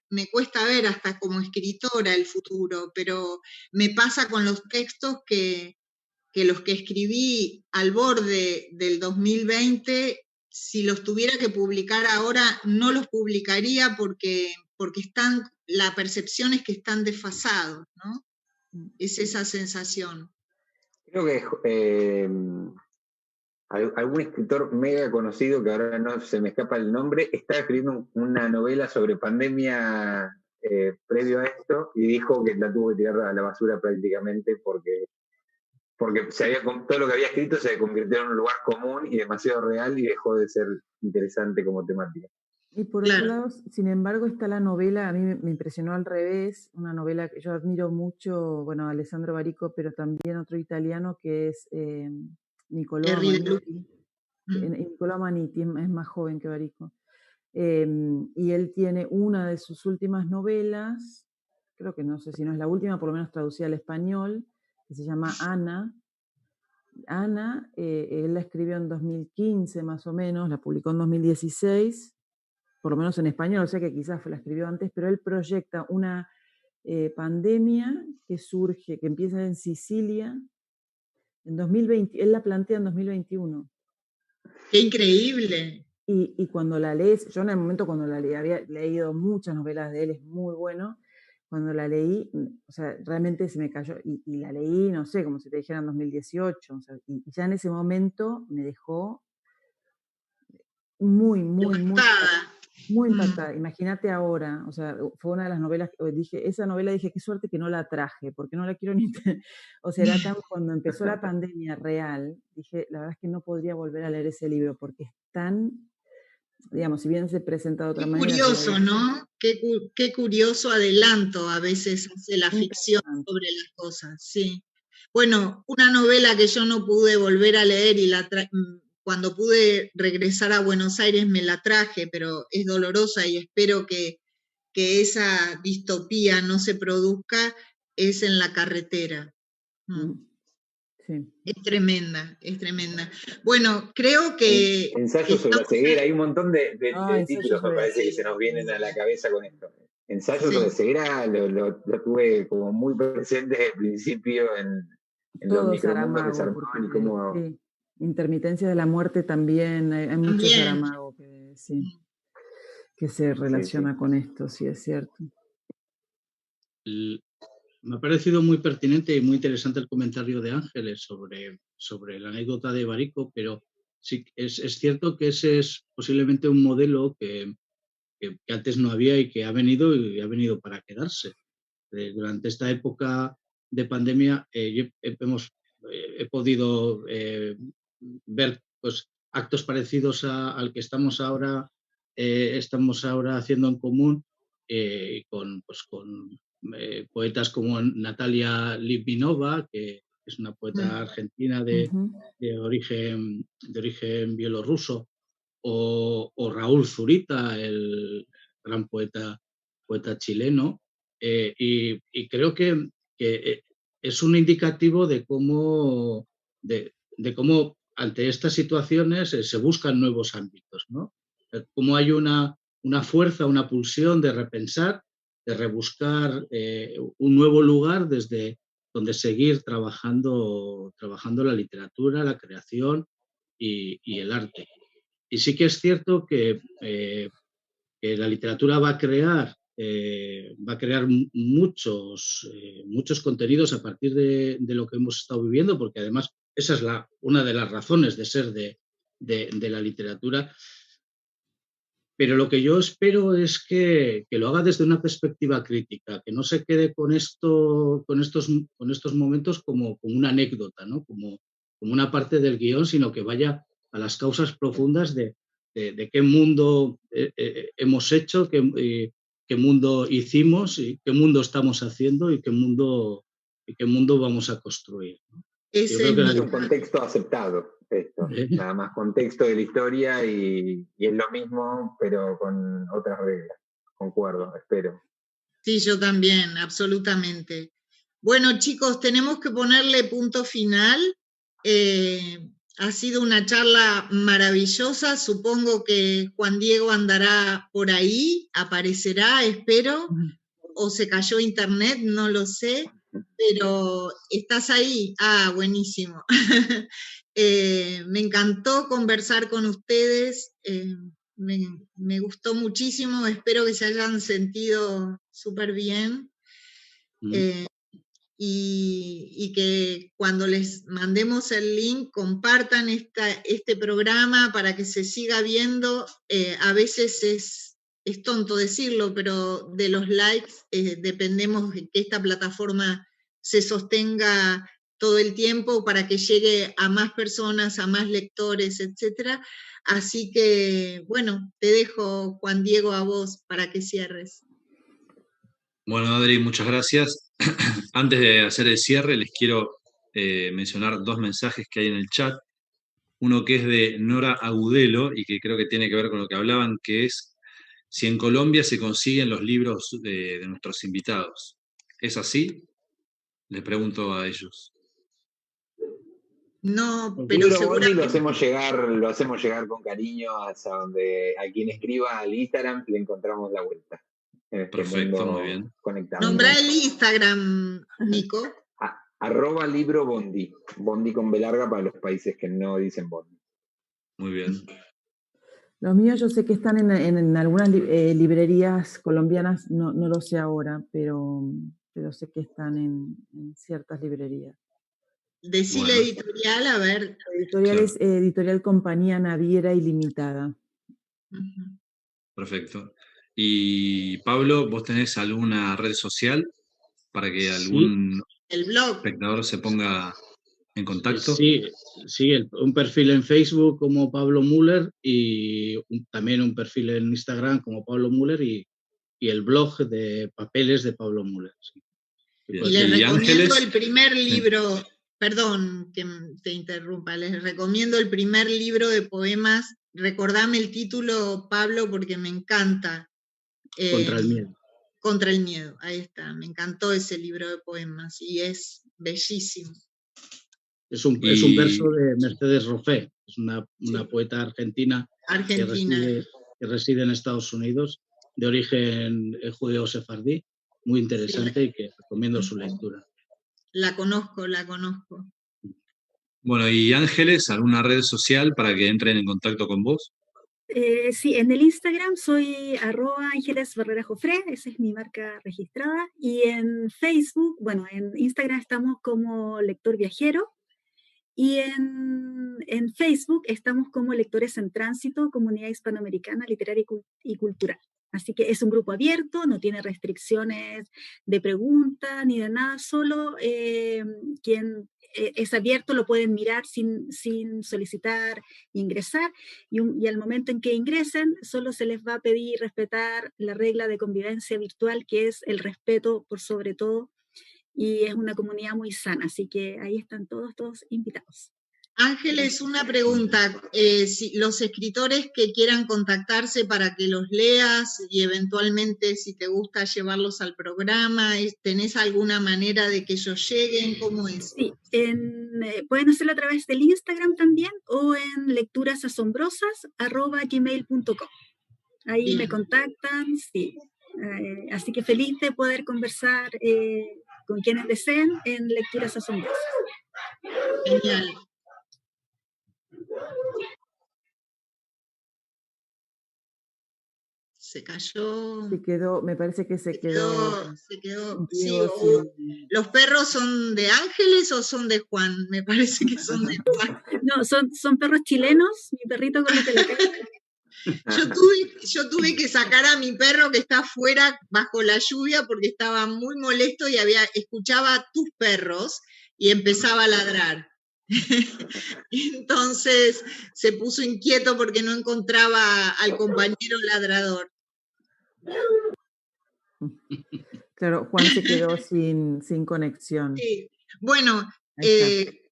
hasta como escritora el futuro, pero me pasa con los textos que los que escribí al borde del 2020, si los tuviera que publicar ahora, no los publicaría porque la percepción es que están desfasados, ¿no? Es esa sensación. Creo que algún escritor mega conocido, que ahora no se me escapa el nombre, estaba escribiendo una novela sobre pandemia previo a esto, y dijo que la tuvo que tirar a la basura prácticamente porque todo lo que había escrito se convirtió en un lugar común y demasiado real, y dejó de ser interesante como temática. Y por otro lado, sin embargo, está la novela, a mí me impresionó al revés, una novela que yo admiro mucho, bueno, Alessandro Barico, pero también otro italiano que es Niccolò Amaniti. Niccolò Amaniti es más joven que Barico. Y él tiene una de sus últimas novelas, creo que no sé si no es la última, por lo menos traducida al español, que se llama Ana. Ana, él la escribió en 2015 más o menos, la publicó en 2016, por lo menos en español, o sea que quizás la escribió antes, pero él proyecta una pandemia que surge, que empieza en Sicilia en 2020, él la plantea en 2021. ¡Qué increíble! Y cuando la lees, yo en el momento cuando la leí, había leído muchas novelas de él, es muy bueno, cuando la leí, o sea, realmente se me cayó, y la leí, no sé, como si te dijera en 2018, o sea, y ya en ese momento me dejó muy impactada. Imagínate ahora, o sea, fue una de las novelas que dije, esa novela dije, qué suerte que no la traje, porque no la quiero ni... O sea, era cuando empezó la pandemia real, dije, la verdad es que no podría volver a leer ese libro, porque es tan, digamos, si bien se presenta de otra manera... Qué curioso, ¿no? Qué curioso adelanto a veces hace la ficción sobre las cosas, sí. Bueno, una novela que yo no pude volver a leer y cuando pude regresar a Buenos Aires me la traje, pero es dolorosa y espero que esa distopía no se produzca, es En la carretera. Sí. Es tremenda, es tremenda. Bueno, creo que... Ensayo sobre la ceguera, hay un montón de títulos, me parece, que se nos vienen a la cabeza con esto. Ensayo sobre ceguera lo tuve como muy presente desde el principio en los micromundos que se armaban y cómo... Sí. Intermitencia de la muerte también, hay mucho Saramago que se relaciona con esto, sí es cierto. Me ha parecido muy pertinente y muy interesante el comentario de Ángeles sobre la anécdota de Barico, pero sí es cierto que ese es posiblemente un modelo que antes no había y que ha venido para quedarse. Durante esta época de pandemia he podido ver pues, actos parecidos al que estamos ahora haciendo en común con poetas como Natalia Litvinova, que es una poeta argentina de origen bielorruso, o Raúl Zurita, el gran poeta chileno, y creo que es un indicativo de cómo ante estas situaciones se buscan nuevos ámbitos, ¿no? Cómo hay una fuerza, una pulsión de repensar, de rebuscar un nuevo lugar desde donde seguir trabajando la literatura, la creación y el arte. Y sí que es cierto que la literatura va a crear muchos contenidos a partir de lo que hemos estado viviendo, porque además esa es una de las razones de ser de la literatura. pero lo que yo espero es que lo haga desde una perspectiva crítica, que no se quede con estos momentos como una anécdota, ¿no? Como una parte del guión, sino que vaya a las causas profundas de qué mundo hemos hecho, qué mundo hicimos, y qué mundo estamos haciendo y qué mundo vamos a construir, ¿no? Ese Yo creo es que Es un contexto aceptado, esto. Nada más contexto de la historia y es lo mismo, pero con otras reglas. Concuerdo, espero. Sí, yo también, absolutamente. Bueno, chicos, tenemos que ponerle punto final. Ha sido una charla maravillosa. Supongo que Juan Diego andará por ahí, aparecerá, espero, o se cayó internet, no lo sé, pero estás ahí. Ah, buenísimo. Me encantó conversar con ustedes. Me gustó muchísimo, espero que se hayan sentido súper bien y que cuando les mandemos el link compartan este programa para que se siga viendo. A veces es tonto decirlo, pero de los likes dependemos de que esta plataforma se sostenga todo el tiempo para que llegue a más personas, a más lectores, etc. Así que, bueno, te dejo, Juan Diego, a vos para que cierres. Bueno, Adri, muchas gracias. Antes de hacer el cierre, les quiero mencionar 2 mensajes que hay en el chat. Uno que es de Nora Agudelo y que creo que tiene que ver con lo que hablaban, que es si en Colombia se consiguen los libros de nuestros invitados. ¿Es así? Les pregunto a ellos. No, El pero libro Bondi lo seguramente. hacemos llegar con cariño hasta donde a quien escriba al Instagram le encontramos la vuelta. En este Perfecto, muy mundo bien. conectado. Nombrá el Instagram, Nico. @libro Bondi. Bondi con B larga para los países que no dicen Bondi. Muy bien. Los míos yo sé que están en algunas librerías colombianas, no lo sé ahora, pero sé que están en ciertas librerías. Decile Bueno. editorial, a ver. La editorial Claro. es Editorial Compañía Naviera Ilimitada. Perfecto. Y Pablo, ¿vos tenés alguna red social para que algún El blog. espectador se ponga en contacto? Sí, un perfil en Facebook como Pablo Müller y también un perfil en Instagram como Pablo Müller y el blog de papeles de Pablo Müller. Sí. Y les ¿Y recomiendo Ángeles? el primer Sí. libro, perdón que te interrumpa, les recomiendo el primer libro de poemas. Recordame el título, Pablo, porque me encanta. Contra el miedo. Contra el miedo, ahí está. Me encantó ese libro de poemas y es bellísimo. Es un verso de Mercedes Roffé, es una poeta argentina que reside en Estados Unidos, de origen judeo-sefardí, muy interesante y que recomiendo su lectura. La conozco. Bueno, ¿y Ángeles, alguna red social para que entren en contacto con vos? Sí, en el Instagram soy @ángelesbarrerajofré, esa es mi marca registrada, y en Facebook, bueno, en Instagram estamos como Lector Viajero, y en Facebook estamos como Lectores en Tránsito, Comunidad Hispanoamericana Literaria y Cultural. Así que es un grupo abierto, no tiene restricciones de pregunta ni de nada, solo quien es abierto lo pueden mirar sin solicitar ingresar y al momento en que ingresen solo se les va a pedir respetar la regla de convivencia virtual, que es el respeto por sobre todo, y es una comunidad muy sana, así que ahí están todos invitados. Ángeles, una pregunta. Si los escritores que quieran contactarse para que los leas y eventualmente, si te gusta, llevarlos al programa, ¿tenés alguna manera de que ellos lleguen? ¿Cómo es? Sí, pueden hacerlo a través del Instagram también o en lecturasasombrosas@gmail.com. Ahí Bien. me contactan, sí. Así que feliz de poder conversar con quienes deseen en Lecturas Asombrosas. Genial. Se cayó. Se quedó, me parece que se quedó. Sí, ¿los perros son de Ángeles o son de Juan? Me parece que son de Juan. No, son perros chilenos, mi perrito con el que le cae. Yo tuve que sacar a mi perro que está afuera bajo la lluvia porque estaba muy molesto y escuchaba tus perros y empezaba a ladrar. Entonces se puso inquieto porque no encontraba al compañero ladrador. Claro, Juan se quedó sin conexión. Sí. Bueno,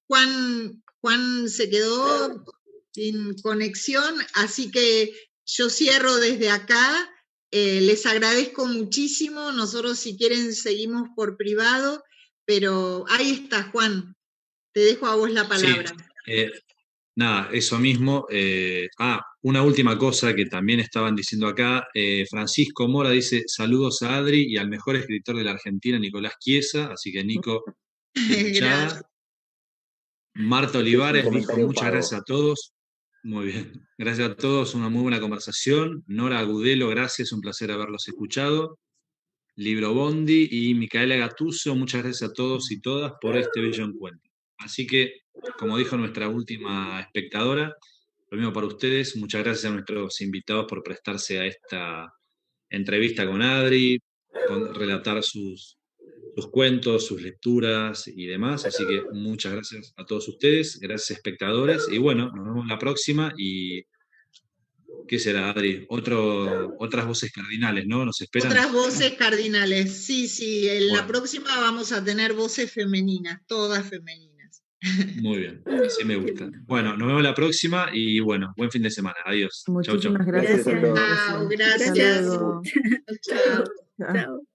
Juan se quedó sin conexión, así que yo cierro desde acá. Les agradezco muchísimo. Nosotros, si quieren, seguimos por privado, pero ahí está, Juan. Te dejo a vos la palabra. Sí, nada, eso mismo. Una última cosa que también estaban diciendo acá. Francisco Mora dice, saludos a Adri y al mejor escritor de la Argentina, Nicolás Chiesa. Así que Nico, Gracias. Marta Olivares dijo, muchas gracias a todos. Muy bien, gracias a todos, una muy buena conversación. Nora Agudelo, gracias, un placer haberlos escuchado. Libro Bondi y Micaela Gattuso, muchas gracias a todos y todas por este bello encuentro. Así que, como dijo nuestra última espectadora, lo mismo para ustedes, muchas gracias a nuestros invitados por prestarse a esta entrevista con Adri, con relatar sus cuentos, sus lecturas y demás. Así que muchas gracias a todos ustedes, gracias espectadores, y bueno, nos vemos la próxima. Y ¿qué será, Adri? Otras voces cardinales, ¿no? ¿Nos esperan? Otras voces cardinales, sí. En la próxima vamos a tener voces femeninas, todas femeninas. Muy bien, así me gusta. Bueno, nos vemos la próxima y bueno, buen fin de semana. Adiós. Muchísimas chau. gracias. Gracias. Hasta luego. Chao. Chao.